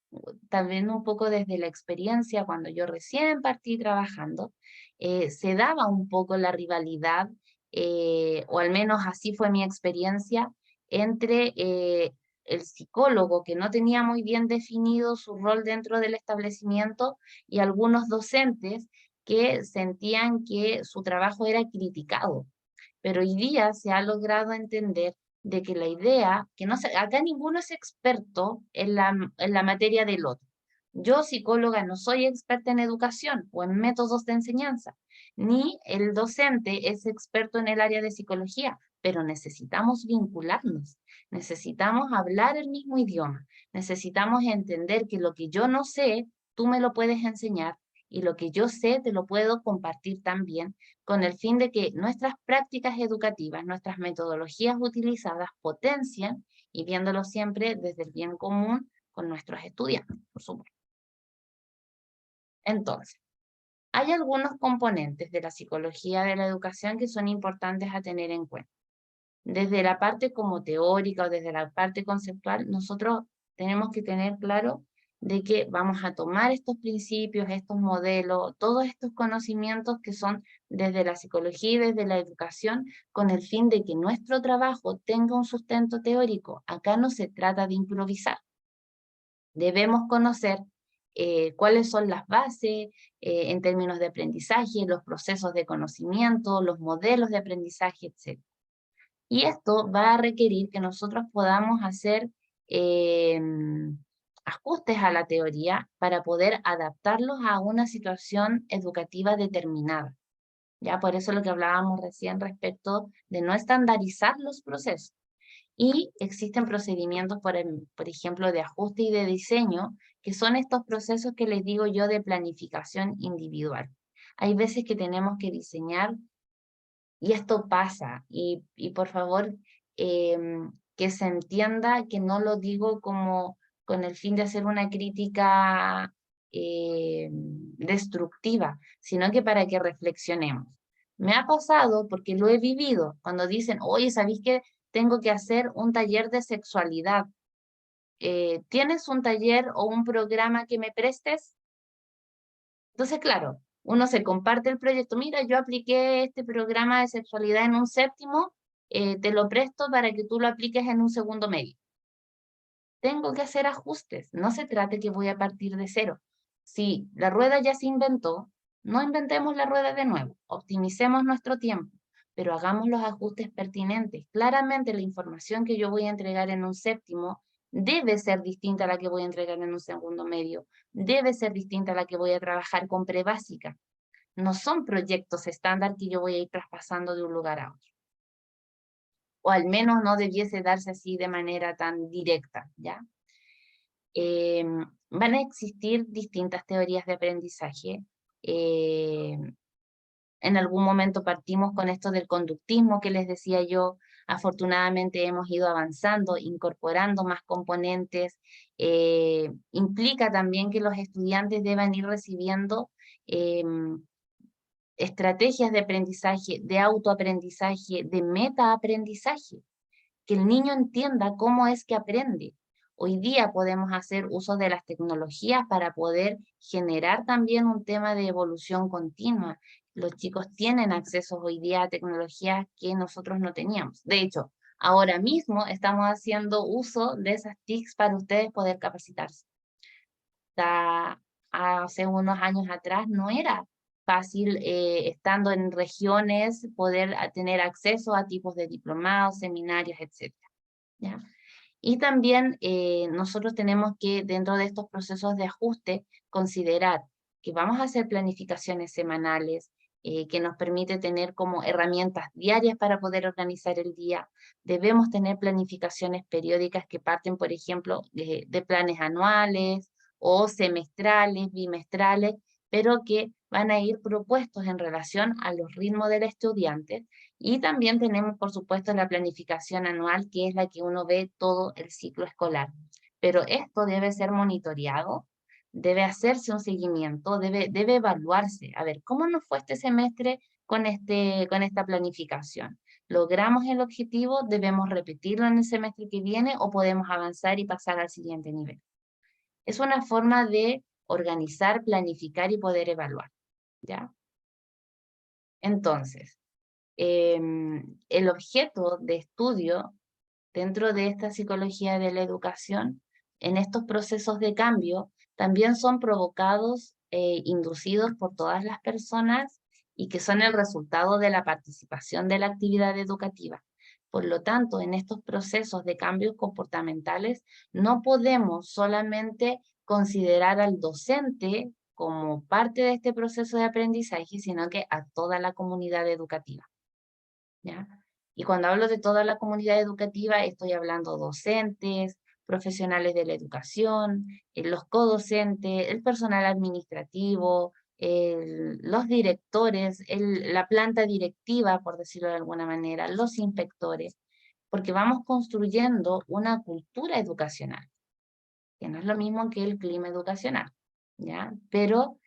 también un poco desde la experiencia, cuando yo recién partí trabajando, se daba un poco la rivalidad, o al menos así fue mi experiencia, entre el psicólogo que no tenía muy bien definido su rol dentro del establecimiento y algunos docentes que sentían que su trabajo era criticado. Pero hoy día se ha logrado entender de que la idea, que no se, acá ninguno es experto en la materia del otro. Yo, psicóloga, no soy experta en educación o en métodos de enseñanza, ni el docente es experto en el área de psicología, pero necesitamos vincularnos, necesitamos hablar el mismo idioma, necesitamos entender que lo que yo no sé, tú me lo puedes enseñar y lo que yo sé te lo puedo compartir también con el fin de que nuestras prácticas educativas, nuestras metodologías utilizadas potencien y viéndolo siempre desde el bien común con nuestros estudiantes, por supuesto. Entonces, hay algunos componentes de la psicología de la educación que son importantes a tener en cuenta. Desde la parte como teórica o desde la parte conceptual, nosotros tenemos que tener claro de que vamos a tomar estos principios, estos modelos, todos estos conocimientos que son desde la psicología y desde la educación, con el fin de que nuestro trabajo tenga un sustento teórico. Acá no se trata de improvisar. Debemos conocer cuáles son las bases en términos de aprendizaje, los procesos de conocimiento, los modelos de aprendizaje, etc. Y esto va a requerir que nosotros podamos hacer ajustes a la teoría para poder adaptarlos a una situación educativa determinada. Ya por eso lo que hablábamos recién respecto de no estandarizar los procesos. Y existen procedimientos, por ejemplo, de ajuste y de diseño, que son estos procesos que les digo yo de planificación individual. Hay veces que tenemos que diseñar, y esto pasa, y por favor, que se entienda que no lo digo como con el fin de hacer una crítica destructiva, sino que para que reflexionemos. Me ha pasado, porque lo he vivido, cuando dicen, oye, ¿sabéis que tengo que hacer un taller de sexualidad? ¿Tienes un taller o un programa que me prestes? Entonces, claro, uno se comparte el proyecto. Mira, yo apliqué este programa de sexualidad en un séptimo, te lo presto para que tú lo apliques en un segundo medio. Tengo que hacer ajustes. No se trate que voy a partir de cero. Si la rueda ya se inventó, no inventemos la rueda de nuevo. Optimicemos nuestro tiempo, pero hagamos los ajustes pertinentes. Claramente la información que yo voy a entregar en un séptimo debe ser distinta a la que voy a entregar en un segundo medio. Debe ser distinta a la que voy a trabajar con prebásica. No son proyectos estándar que yo voy a ir traspasando de un lugar a otro. O al menos no debiese darse así de manera tan directa, ¿ya? Van a existir distintas teorías de aprendizaje. En algún momento partimos con esto del conductismo que les decía yo. Afortunadamente hemos ido avanzando, incorporando más componentes. Implica también que los estudiantes deban ir recibiendo estrategias de aprendizaje, de autoaprendizaje, de metaaprendizaje. Que el niño entienda cómo es que aprende. Hoy día podemos hacer uso de las tecnologías para poder generar también un tema de evolución continua. Los chicos tienen acceso hoy día a tecnologías que nosotros no teníamos. De hecho, ahora mismo estamos haciendo uso de esas TICs para ustedes poder capacitarse. Hace unos años atrás no era fácil, estando en regiones, poder tener acceso a tipos de diplomados, seminarios, etc. ¿Ya? Y también nosotros tenemos que, dentro de estos procesos de ajuste, considerar que vamos a hacer planificaciones semanales, que nos permite tener como herramientas diarias para poder organizar el día. Debemos tener planificaciones periódicas que parten, por ejemplo, de planes anuales o semestrales, bimestrales, pero que van a ir propuestos en relación a los ritmos del estudiante. Y también tenemos, por supuesto, la planificación anual, que es la que uno ve todo el ciclo escolar. Pero esto debe ser monitoreado, debe hacerse un seguimiento, debe evaluarse. A ver, ¿cómo nos fue este semestre con esta planificación? ¿Logramos el objetivo? ¿Debemos repetirlo en el semestre que viene o podemos avanzar y pasar al siguiente nivel? Es una forma de organizar, planificar y poder evaluar, ¿ya? Entonces, el objeto de estudio dentro de esta psicología de la educación, en estos procesos de cambio, también son provocados, inducidos por todas las personas y que son el resultado de la participación de la actividad educativa. Por lo tanto, en estos procesos de cambios comportamentales, no podemos solamente considerar al docente como parte de este proceso de aprendizaje, sino que a toda la comunidad educativa, ¿ya? Y cuando hablo de toda la comunidad educativa, estoy hablando docentes, profesionales de la educación, los codocentes, el personal administrativo, los directores, la planta directiva, por decirlo de alguna manera, los inspectores, porque vamos construyendo una cultura educacional, que no es lo mismo que el clima educacional, ¿ya? Pero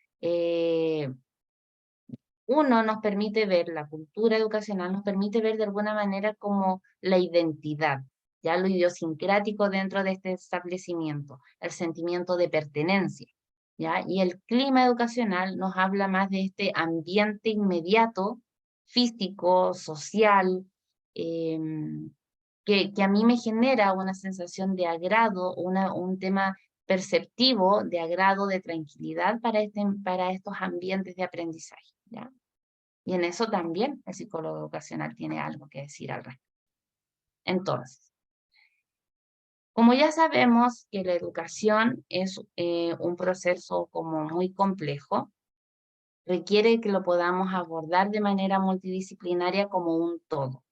uno nos permite ver, la cultura educacional nos permite ver de alguna manera como la identidad, ya lo idiosincrático dentro de este establecimiento, el sentimiento de pertenencia, ¿ya? Y el clima educacional nos habla más de este ambiente inmediato, físico, social, que a mí me genera una sensación de agrado, un tema perceptivo de agrado, de tranquilidad para estos ambientes de aprendizaje, ¿ya? Y en eso también el psicólogo educacional tiene algo que decir al respecto. Entonces, como ya sabemos que la educación es un proceso como muy complejo, requiere que lo podamos abordar de manera multidisciplinaria como un todo.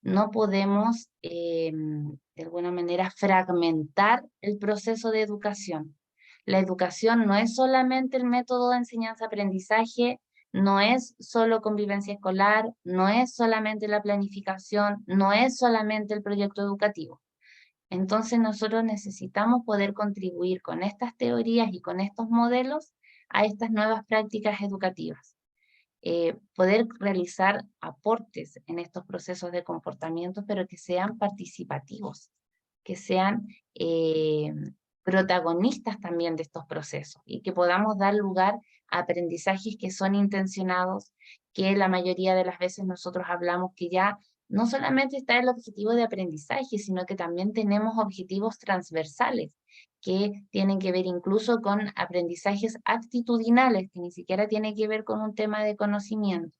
No podemos, de alguna manera, fragmentar el proceso de educación. La educación no es solamente el método de enseñanza-aprendizaje, no es solo convivencia escolar, no es solamente la planificación, no es solamente el proyecto educativo. Entonces nosotros necesitamos poder contribuir con estas teorías y con estos modelos a estas nuevas prácticas educativas. Poder realizar aportes en estos procesos de comportamiento, pero que sean participativos, que sean protagonistas también de estos procesos y que podamos dar lugar a aprendizajes que son intencionados, que la mayoría de las veces nosotros hablamos que ya no solamente está el objetivo de aprendizaje, sino que también tenemos objetivos transversales que tienen que ver incluso con aprendizajes actitudinales, que ni siquiera tiene que ver con un tema de conocimiento,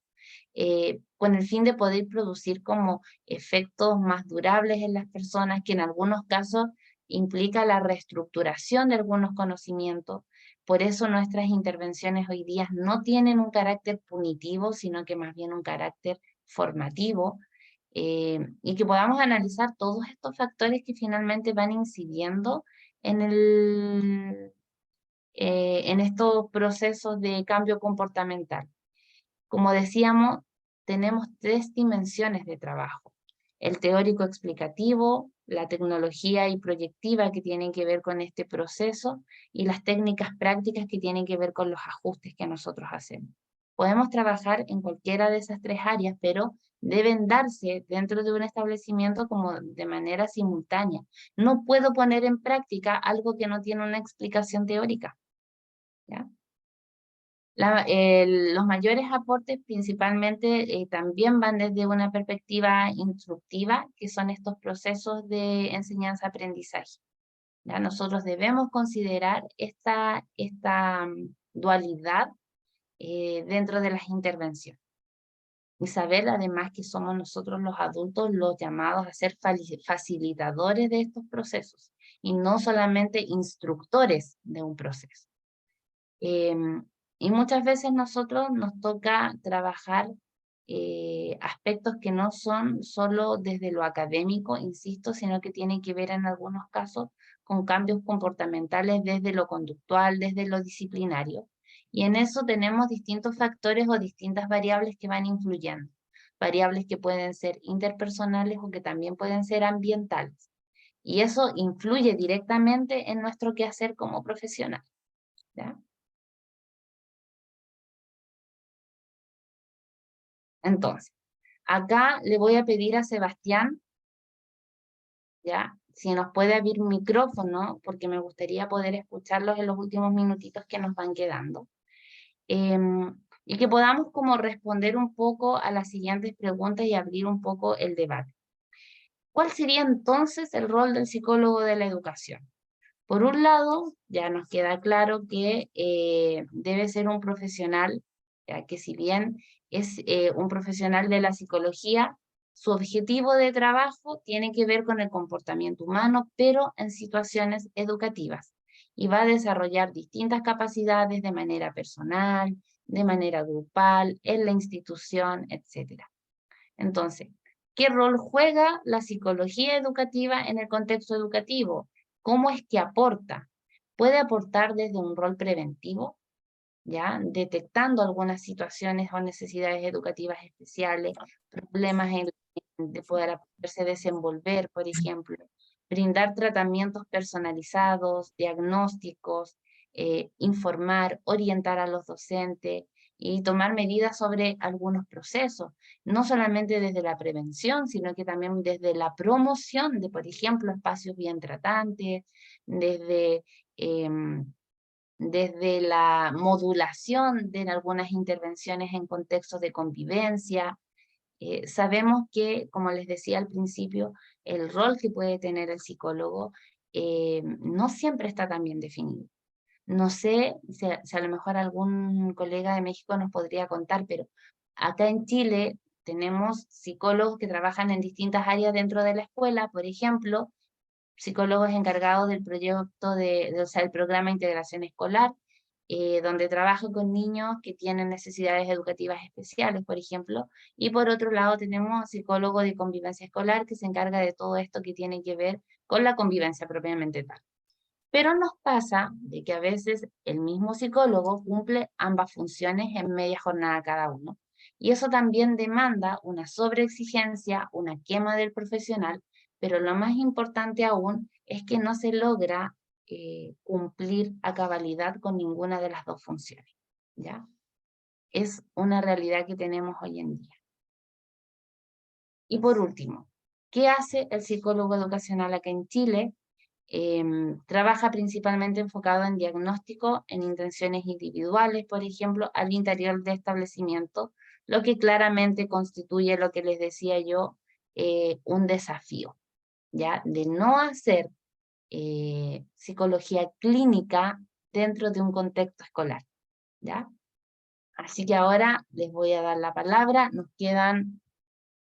con el fin de poder producir como efectos más durables en las personas, que en algunos casos implica la reestructuración de algunos conocimientos. Por eso nuestras intervenciones hoy día no tienen un carácter punitivo, sino que más bien un carácter formativo, y que podamos analizar todos estos factores que finalmente van incidiendo en estos procesos de cambio comportamental. Como decíamos, tenemos 3 dimensiones de trabajo: el teórico explicativo, la tecnología y proyectiva que tienen que ver con este proceso, y las técnicas prácticas que tienen que ver con los ajustes que nosotros hacemos. Podemos trabajar en cualquiera de esas 3 áreas, pero deben darse dentro de un establecimiento como de manera simultánea. No puedo poner en práctica algo que no tiene una explicación teórica, ¿ya? Los mayores aportes principalmente también van desde una perspectiva instructiva, que son estos procesos de enseñanza-aprendizaje. ¿Ya? Nosotros debemos considerar esta dualidad dentro de las intervenciones. Y saber además que somos nosotros los adultos los llamados a ser facilitadores de estos procesos y no solamente instructores de un proceso. Y muchas veces nosotros nos toca trabajar aspectos que no son solo desde lo académico, insisto, sino que tienen que ver en algunos casos con cambios comportamentales desde lo conductual, desde lo disciplinario. Y en eso tenemos distintos factores o distintas variables que van influyendo. Variables que pueden ser interpersonales o que también pueden ser ambientales. Y eso influye directamente en nuestro quehacer como profesional, ¿ya? Entonces, acá le voy a pedir a Sebastián, ¿ya? Si nos puede abrir micrófono, porque me gustaría poder escucharlos en los últimos minutitos que nos van quedando. Y que podamos como responder un poco a las siguientes preguntas y abrir un poco el debate. ¿Cuál sería entonces el rol del psicólogo de la educación? Por un lado, ya nos queda claro que debe ser un profesional, ya que si bien es un profesional de la psicología, su objetivo de trabajo tiene que ver con el comportamiento humano, pero en situaciones educativas. Y va a desarrollar distintas capacidades de manera personal, de manera grupal, en la institución, etc. Entonces, ¿qué rol juega la psicología educativa en el contexto educativo? ¿Cómo es que aporta? Puede aportar desde un rol preventivo, ¿ya? Detectando algunas situaciones o necesidades educativas especiales, problemas de poderse desenvolver, por ejemplo, brindar tratamientos personalizados, diagnósticos, informar, orientar a los docentes y tomar medidas sobre algunos procesos, no solamente desde la prevención, sino que también desde la promoción de, por ejemplo, espacios bien tratantes, desde desde la modulación de algunas intervenciones en contextos de convivencia. Sabemos que, como les decía al principio, el rol que puede tener el psicólogo no siempre está tan bien definido. No sé si a lo mejor algún colega de México nos podría contar, pero acá en Chile tenemos psicólogos que trabajan en distintas áreas dentro de la escuela, por ejemplo, psicólogos encargados del proyecto o sea, el programa de integración escolar, donde trabajo con niños que tienen necesidades educativas especiales, por ejemplo, y por otro lado tenemos psicólogo de convivencia escolar que se encarga de todo esto que tiene que ver con la convivencia propiamente tal. Pero nos pasa de que a veces el mismo psicólogo cumple ambas funciones en media jornada cada uno. Y eso también demanda una sobreexigencia, una quema del profesional, pero lo más importante aún es que no se logra cumplir a cabalidad con ninguna de las dos funciones, ¿ya? Es una realidad que tenemos hoy en día. Y por último, ¿qué hace el psicólogo educacional acá en Chile? Trabaja principalmente enfocado en diagnóstico, en intenciones individuales, por ejemplo, al interior de establecimiento, lo que claramente constituye lo que les decía yo, un desafío, ¿ya? De no hacer psicología clínica dentro de un contexto escolar, ¿ya? Así que ahora les voy a dar la palabra, nos quedan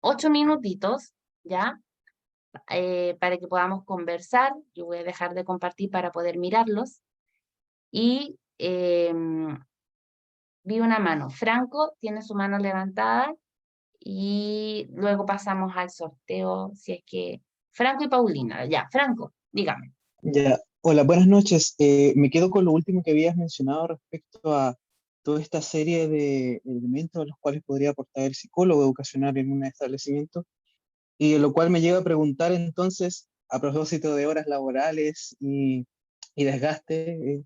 8 minutitos, ¿ya? Para que podamos conversar. Yo voy a dejar de compartir para poder mirarlos. Y vi una mano. Franco tiene su mano levantada y luego pasamos al sorteo, si es que... Franco y Paulina, ya, Franco, dígame. Ya, hola, buenas noches. Me quedo con lo último que habías mencionado respecto a toda esta serie de elementos a los cuales podría aportar el psicólogo educacional en un establecimiento, y lo cual me lleva a preguntar entonces, a propósito de horas laborales y desgaste,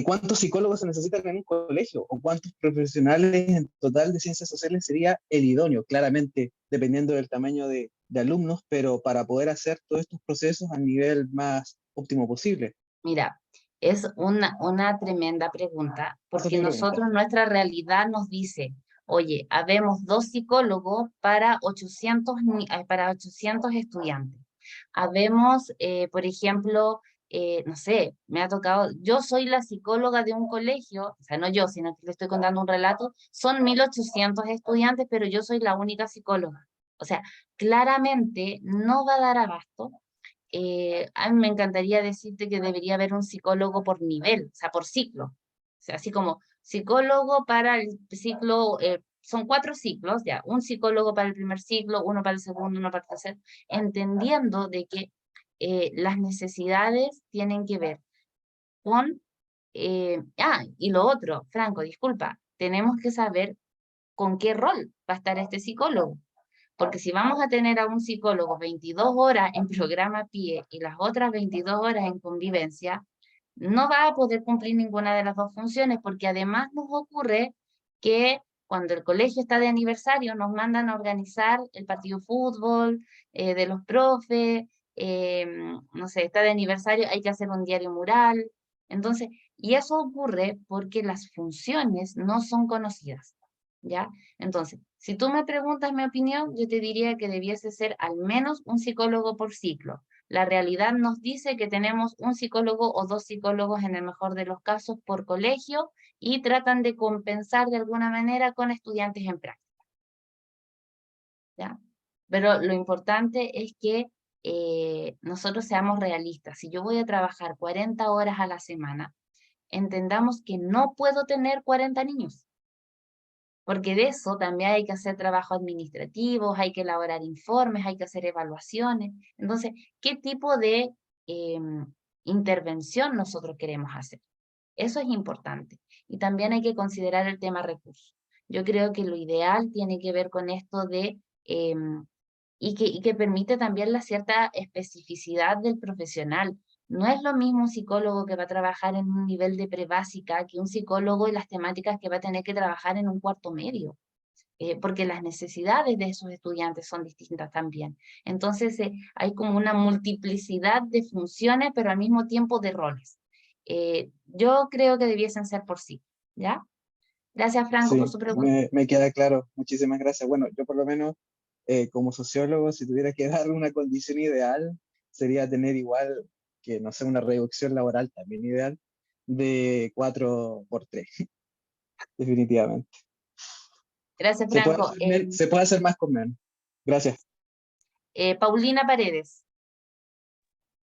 ¿Cuántos psicólogos se necesitan en un colegio? ¿O cuántos profesionales en total de ciencias sociales sería el idóneo? Claramente, dependiendo del tamaño de alumnos, pero para poder hacer todos estos procesos al nivel más óptimo posible. Mira, es una tremenda pregunta, Esa es porque mi pregunta. nosotros, nuestra realidad nos dice, oye, habemos 2 psicólogos para 800 estudiantes. Habemos, por ejemplo, no sé, me ha tocado, yo soy la psicóloga de un colegio, o sea, no yo, sino que le estoy contando un relato, son 1800 estudiantes, pero yo soy la única psicóloga. O sea, claramente no va a dar abasto. A mí me encantaría decirte que debería haber un psicólogo por nivel, o sea, por ciclo. O sea, así como psicólogo para el ciclo, son 4 ciclos, ya, un psicólogo para el primer ciclo, uno para el segundo, uno para el tercer, entendiendo de que las necesidades tienen que ver con... y lo otro, Franco, disculpa, tenemos que saber con qué rol va a estar este psicólogo. Porque si vamos a tener a un psicólogo 22 horas en programa PIE y las otras 22 horas en convivencia, no va a poder cumplir ninguna de las dos funciones, porque además nos ocurre que cuando el colegio está de aniversario nos mandan a organizar el partido de fútbol de los profes, no sé, está de aniversario, hay que hacer un diario mural. Entonces, y eso ocurre porque las funciones no son conocidas, ¿ya? Entonces, si tú me preguntas mi opinión, yo te diría que debiese ser al menos un psicólogo por ciclo. La realidad nos dice que tenemos un psicólogo o 2 psicólogos en el mejor de los casos por colegio y tratan de compensar de alguna manera con estudiantes en práctica, ¿ya? Pero lo importante es que nosotros seamos realistas. Si yo voy a trabajar 40 horas a la semana, entendamos que no puedo tener 40 niños, porque de eso también hay que hacer trabajos administrativos, hay que elaborar informes, hay que hacer evaluaciones. Entonces, ¿qué tipo de intervención nosotros queremos hacer? Eso es importante. Y también hay que considerar el tema recursos. Yo creo que lo ideal tiene que ver con esto de, y que permite también la cierta especificidad del profesional. No es lo mismo un psicólogo que va a trabajar en un nivel de prebásica que un psicólogo y las temáticas que va a tener que trabajar en un cuarto medio, porque las necesidades de esos estudiantes son distintas también. Entonces hay como una multiplicidad de funciones, pero al mismo tiempo de roles. Yo creo que debiesen ser por sí, ¿ya? Gracias, Franco, por Sí, su pregunta. me queda claro. Muchísimas gracias. Bueno, yo por lo menos, como sociólogo, si tuviera que dar una condición ideal, sería tener igual que, no sé, una reducción laboral también ideal de 4 por 3, definitivamente. Gracias, Franco. Se puede hacer más con menos. Gracias. Paulina Paredes.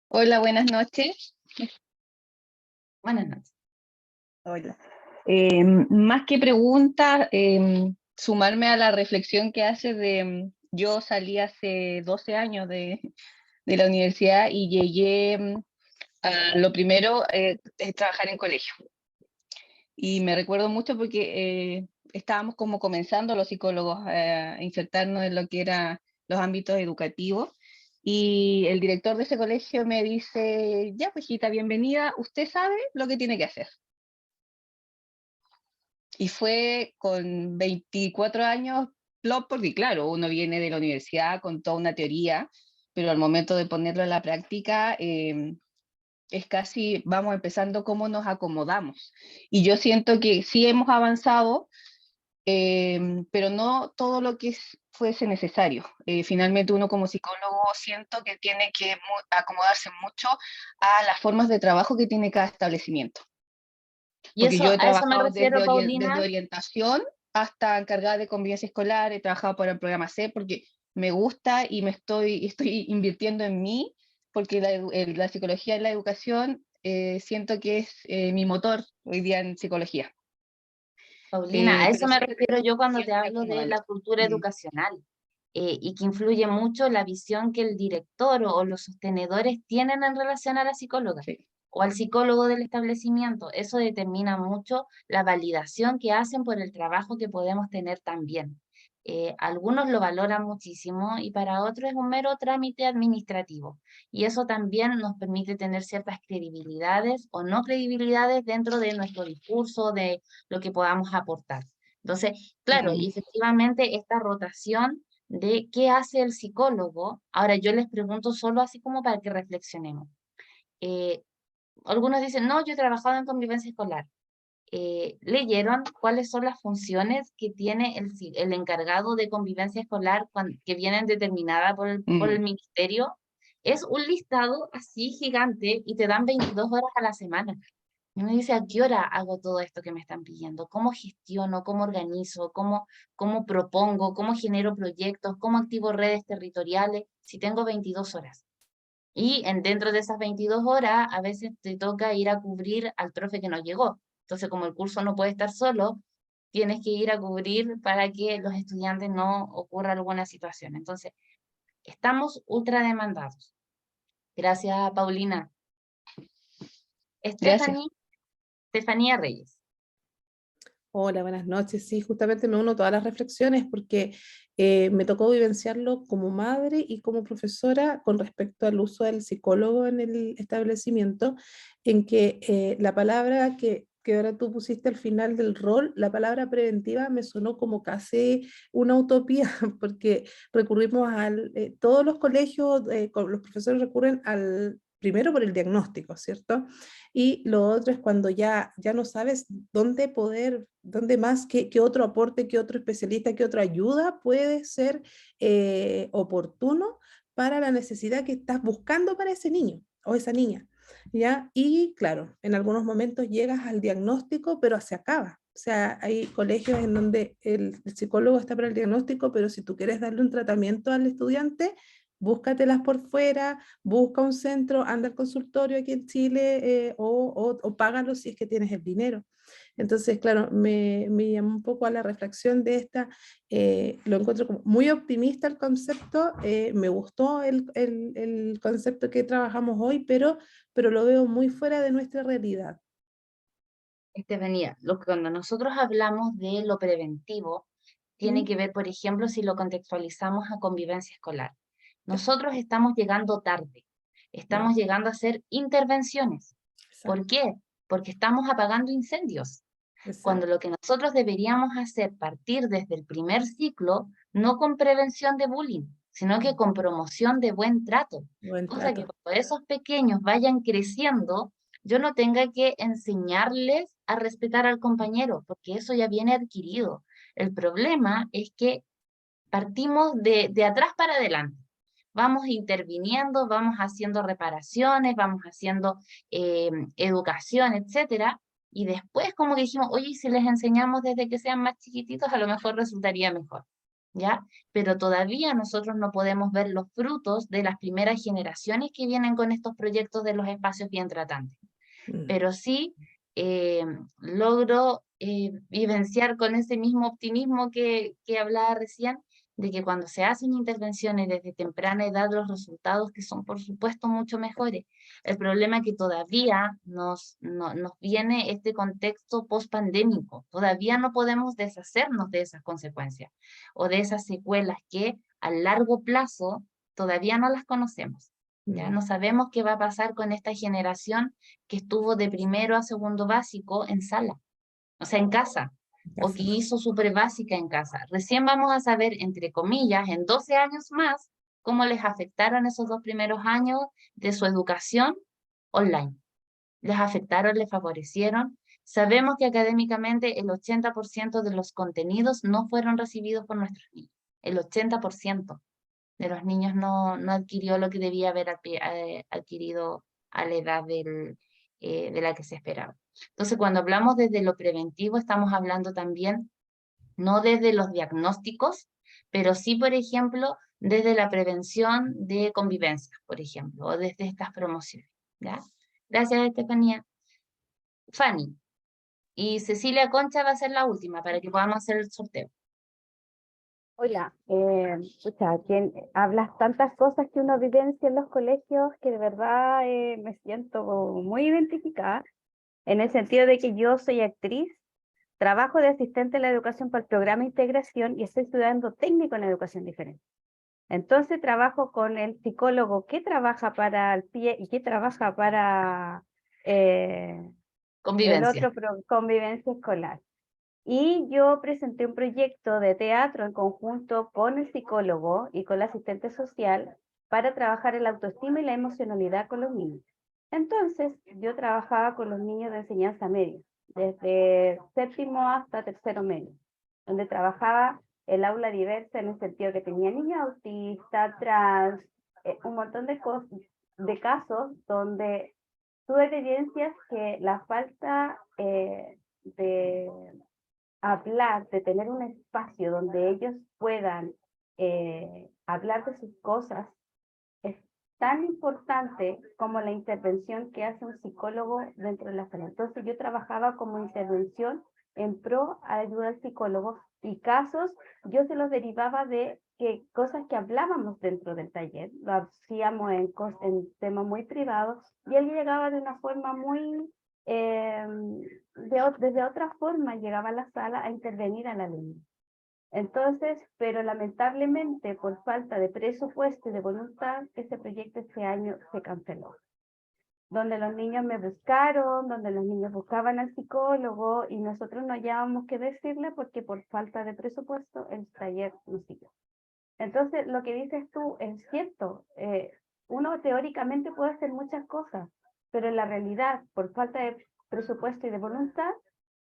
Hola, buenas noches. Buenas noches. Hola. Más que pregunta, sumarme a la reflexión que hace de, yo salí hace 12 años de la universidad y llegué a lo primero, es trabajar en colegio. Y me recuerdo mucho porque estábamos como comenzando los psicólogos a insertarnos en lo que eran los ámbitos educativos. Y el director de ese colegio me dice, ya, pues hijita, bienvenida, usted sabe lo que tiene que hacer. Y fue con 24 años, plop, porque claro, uno viene de la universidad con toda una teoría, pero al momento de ponerlo en la práctica, es casi, vamos empezando cómo nos acomodamos. Y yo siento que sí hemos avanzado, pero no todo lo que fuese necesario. Finalmente uno como psicólogo siento que tiene que acomodarse mucho a las formas de trabajo que tiene cada establecimiento. Y Porque eso, yo he a eso me trabajado refiero, Paulina. desde orientación hasta encargada de convivencia escolar, he trabajado para el programa C porque me gusta y estoy invirtiendo en mí, porque la psicología y la educación siento que es mi motor hoy día en psicología. Paulina, a eso Pero me siempre refiero yo cuando te siempre hablo de acomodarlo. la cultura educacional, y que influye mucho la visión que el director o los sostenedores tienen en relación a la psicóloga Sí. o al psicólogo del establecimiento. Eso determina mucho la validación que hacen por el trabajo que podemos tener también. Algunos lo valoran muchísimo y para otros es un mero trámite administrativo. Y eso también nos permite tener ciertas credibilidades o no credibilidades dentro de nuestro discurso, de lo que podamos aportar. Entonces, claro, y efectivamente esta rotación de qué hace el psicólogo, ahora yo les pregunto solo así como para que reflexionemos. Algunos dicen, no, yo he trabajado en convivencia escolar. ¿Leyeron cuáles son las funciones que tiene el encargado de convivencia escolar que vienen determinadas por el ministerio? Es un listado así gigante y te dan 22 horas a la semana. Y uno dice, ¿a qué hora hago todo esto que me están pidiendo? ¿Cómo gestiono? ¿Cómo organizo? ¿Cómo propongo? ¿Cómo genero proyectos? ¿Cómo activo redes territoriales? Si tengo 22 horas. Y dentro de esas 22 horas, a veces te toca ir a cubrir al profe que no llegó. Entonces, como el curso no puede estar solo, tienes que ir a cubrir para que los estudiantes no ocurra alguna situación. Entonces, estamos ultra demandados. Gracias, Paulina. Gracias. Estefanía Reyes. Hola, buenas noches. Sí, justamente me uno a todas las reflexiones porque me tocó vivenciarlo como madre y como profesora con respecto al uso del psicólogo en el establecimiento, en que la palabra que ahora tú pusiste al final del rol, la palabra preventiva me sonó como casi una utopía, porque recurrimos todos los colegios, los profesores recurren primero por el diagnóstico, ¿cierto? Y lo otro es cuando ya no sabes dónde más, qué otro aporte, qué otro especialista, qué otra ayuda puede ser oportuno para la necesidad que estás buscando para ese niño o esa niña, ¿ya? Y claro, en algunos momentos llegas al diagnóstico, pero se acaba. O sea, hay colegios en donde el psicólogo está para el diagnóstico, pero si tú quieres darle un tratamiento al estudiante, búscatelas por fuera, busca un centro, anda al consultorio aquí en Chile o págalo si es que tienes el dinero. Entonces, claro, me llamó un poco a la reflexión de lo encuentro como muy optimista el concepto, me gustó el concepto que trabajamos hoy, pero lo veo muy fuera de nuestra realidad. Estefanía, cuando nosotros hablamos de lo preventivo, tiene que ver, por ejemplo, si lo contextualizamos a convivencia escolar. Nosotros estamos llegando tarde, estamos llegando a hacer intervenciones. ¿Por qué? Porque estamos apagando incendios. Cuando lo que nosotros deberíamos hacer, partir desde el primer ciclo, no con prevención de bullying, sino que con promoción de buen trato. Cosa que cuando esos pequeños vayan creciendo, yo no tenga que enseñarles a respetar al compañero, porque eso ya viene adquirido. El problema es que partimos de atrás para adelante. Vamos interviniendo, vamos haciendo reparaciones, vamos haciendo educación, etcétera, y después como que dijimos, oye, si les enseñamos desde que sean más chiquititos, a lo mejor resultaría mejor, ¿ya? Pero todavía nosotros no podemos ver los frutos de las primeras generaciones que vienen con estos proyectos de los espacios bien tratantes. Pero sí logro vivenciar con ese mismo optimismo que hablaba recién, de que cuando se hacen intervenciones desde temprana edad, los resultados que son por supuesto mucho mejores. El problema es que todavía nos viene este contexto post-pandémico, todavía no podemos deshacernos de esas consecuencias o de esas secuelas que a largo plazo todavía no las conocemos. Ya no sabemos qué va a pasar con esta generación que estuvo de primero a segundo básico en sala, o sea, en casa, o que hizo su prebásica en casa. Recién vamos a saber, entre comillas, en 12 años más, cómo les afectaron esos 2 primeros años de su educación online. ¿Les afectaron, les favorecieron? Sabemos que académicamente el 80% de los contenidos no fueron recibidos por nuestros niños, el 80% de los niños no adquirió lo que debía haber adquirido a la edad de la que se esperaba. Entonces, cuando hablamos desde lo preventivo, estamos hablando también no desde los diagnósticos, pero sí, por ejemplo, desde la prevención de convivencia, por ejemplo, o desde estas promociones. ¿Ya? Gracias, Estefanía. Fanny. Y Cecilia Concha va a ser la última para que podamos hacer el sorteo. Hola, hablas tantas cosas que uno vivencia en los colegios que de verdad me siento muy identificada, en el sentido de que yo soy actriz trabajo de asistente en la educación para el programa de integración y estoy estudiando técnico en educación diferente. Entonces trabajo con el psicólogo que trabaja para el PIE y que trabaja para el Convivencia. otro convivencia escolar. Y yo presenté un proyecto de teatro en conjunto con el psicólogo y con la asistente social para trabajar en la autoestima y la emocionalidad con los niños. Entonces, yo trabajaba con los niños de enseñanza media, desde séptimo hasta tercero medio, donde trabajaba el aula diversa en el sentido que tenía niños autistas, trans, un montón de casos donde tú evidencias que la falta de hablar, de tener un espacio donde ellos puedan hablar de sus cosas, es tan importante como la intervención que hace un psicólogo dentro de la sala. Entonces yo trabajaba como intervención en pro a ayuda al psicólogo y casos yo se los derivaba de que cosas que hablábamos dentro del taller, lo hacíamos en temas muy privados y él llegaba de una forma muy desde otra forma llegaba a la sala a intervenir a la alumno. Entonces, pero lamentablemente por falta de presupuesto y de voluntad, ese proyecto este año se canceló. Donde los niños me buscaron, donde los niños buscaban al psicólogo y nosotros no hallábamos qué decirle porque por falta de presupuesto el taller no siguió. Entonces, lo que dices tú es cierto. Uno teóricamente puede hacer muchas cosas, pero en la realidad, por falta de presupuesto y de voluntad,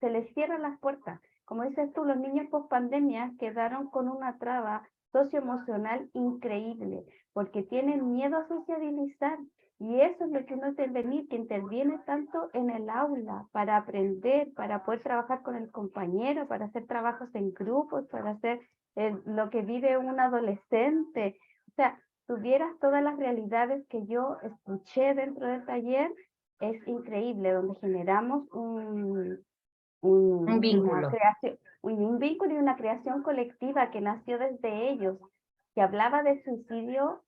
se les cierran las puertas. Como dices tú, los niños post pandemia quedaron con una traba socioemocional increíble, porque tienen miedo a sociabilizar. Y eso es lo que uno interviene, que interviene tanto en el aula para aprender, para poder trabajar con el compañero, para hacer trabajos en grupos, para hacer lo que vive un adolescente. O sea, tuvieras todas las realidades que yo escuché dentro del taller, es increíble, donde generamos Un una vínculo. creación, un vínculo y una creación colectiva que nació desde ellos, que hablaba de suicidio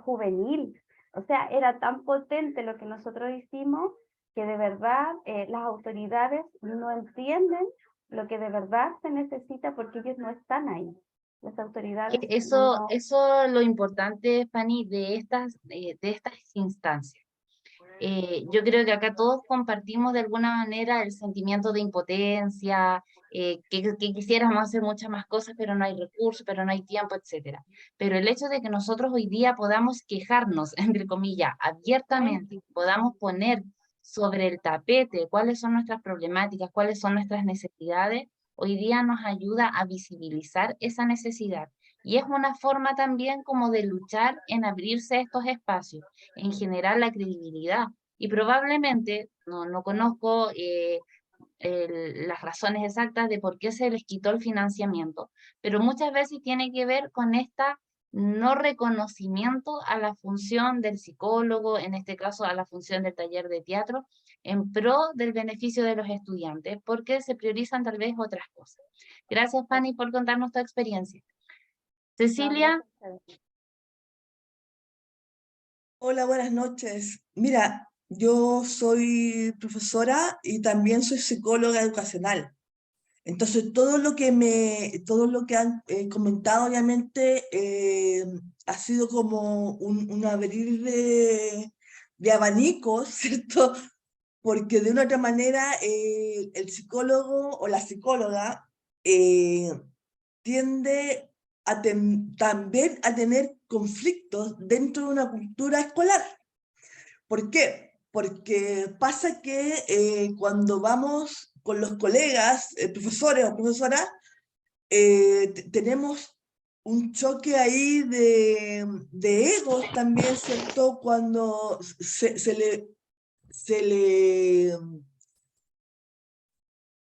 juvenil. O sea, era tan potente lo que nosotros hicimos que de verdad las autoridades no entienden lo que de verdad se necesita porque ellos no están ahí. Las autoridades Eso no. es lo importante, Fanny, de estas instancias. Yo creo que acá todos compartimos de alguna manera el sentimiento de impotencia, que quisiéramos hacer muchas más cosas, pero no hay recursos, pero no hay tiempo, etcétera. Pero el hecho de que nosotros hoy día podamos quejarnos, entre comillas, abiertamente, podamos poner sobre el tapete cuáles son nuestras problemáticas, cuáles son nuestras necesidades, hoy día nos ayuda a visibilizar esa necesidad. Y es una forma también como de luchar en abrirse estos espacios, en generar la credibilidad. Y probablemente, no conozco las razones exactas de por qué se les quitó el financiamiento, pero muchas veces tiene que ver con esta no reconocimiento a la función del psicólogo, en este caso a la función del taller de teatro, en pro del beneficio de los estudiantes, porque se priorizan tal vez otras cosas. Gracias, Fanny, por contarnos tu experiencia. Cecilia. Hola, buenas noches. Mira, yo soy profesora y también soy psicóloga educacional. Entonces, todo lo que han comentado, obviamente, ha sido como un abrir de abanicos, ¿cierto? Porque de una otra manera, el psicólogo o la psicóloga tiende también a tener conflictos dentro de una cultura escolar. ¿Por qué? Porque pasa que cuando vamos con los colegas, profesores o profesoras, tenemos un choque ahí de egos también, ¿cierto? Cuando se le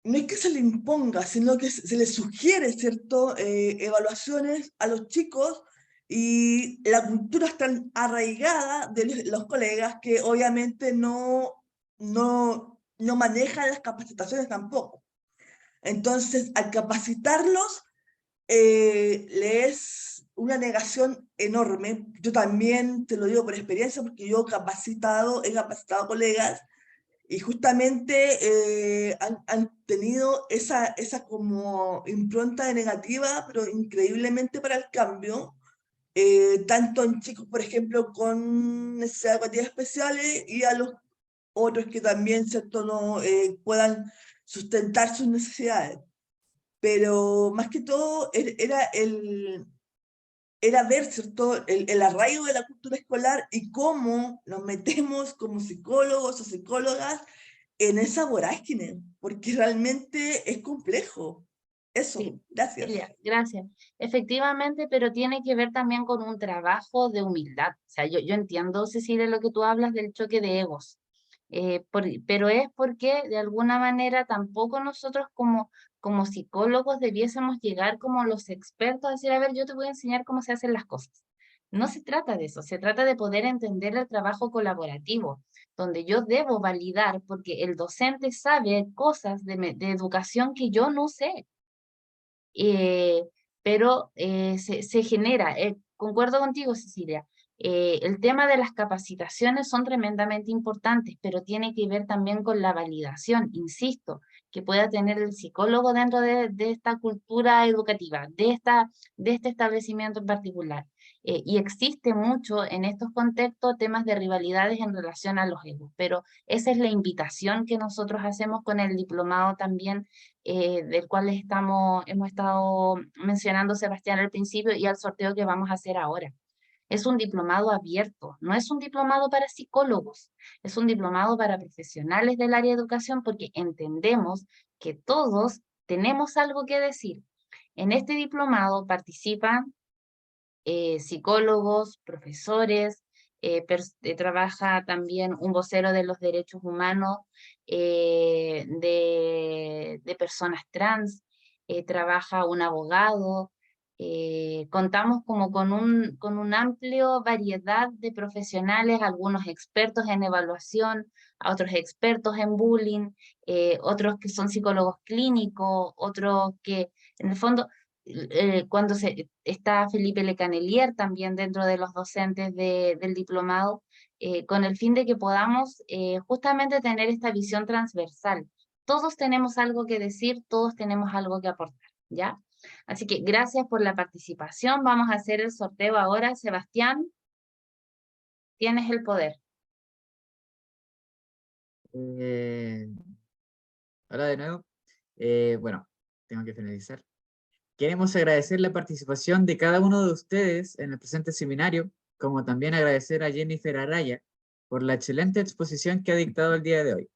no es que se le imponga, sino que se le sugiere, ¿cierto?, evaluaciones a los chicos y la cultura está arraigada de los colegas que obviamente no manejan las capacitaciones tampoco. Entonces, al capacitarlos, le es una negación enorme. Yo también te lo digo por experiencia, porque yo he capacitado colegas y justamente han tenido esa como impronta de negativa, pero increíblemente para el cambio, tanto en chicos, por ejemplo, con necesidades educativas especiales y a los otros que también, ¿cierto?, no puedan sustentar sus necesidades. Pero más que todo era ver, ¿cierto?, el arraigo de la cultura escolar y cómo nos metemos como psicólogos o psicólogas en esa vorágine, porque realmente es complejo. Eso, Sí, gracias. Silvia, gracias. Efectivamente, pero tiene que ver también con un trabajo de humildad. O sea, yo entiendo, Cecilia, lo que tú hablas del choque de egos, pero es porque de alguna manera tampoco nosotros como psicólogos debiésemos llegar como los expertos a decir, a ver, yo te voy a enseñar cómo se hacen las cosas. No se trata de eso, se trata de poder entender el trabajo colaborativo, donde yo debo validar porque el docente sabe cosas de educación que yo no sé. Pero se genera, concuerdo contigo, Cecilia, el tema de las capacitaciones son tremendamente importantes, pero tiene que ver también con la validación, insisto, que pueda tener el psicólogo dentro de esta cultura educativa, de este establecimiento en particular. Y existe mucho en estos contextos temas de rivalidades en relación a los egos, pero esa es la invitación que nosotros hacemos con el diplomado también, del cual hemos estado mencionando, Sebastián, al principio, y al sorteo que vamos a hacer ahora. Es un diplomado abierto, no es un diplomado para psicólogos, es un diplomado para profesionales del área de educación porque entendemos que todos tenemos algo que decir. En este diplomado participan psicólogos, profesores, trabaja también un vocero de los derechos humanos, de personas trans, trabaja un abogado. Contamos como con un amplio variedad de profesionales, algunos expertos en evaluación, otros expertos en bullying, otros que son psicólogos clínicos, otros que en el fondo cuando está Felipe Lecanelier también dentro de los docentes del diplomado, con el fin de que podamos justamente tener esta visión transversal. Todos tenemos algo que decir, todos tenemos algo que aportar, ¿ya? Así que gracias por la participación. Vamos a hacer el sorteo ahora. Sebastián, tienes el poder. Ahora de nuevo, bueno, tengo que finalizar. Queremos agradecer la participación de cada uno de ustedes en el presente seminario, como también agradecer a Jennifer Araya por la excelente exposición que ha dictado el día de hoy.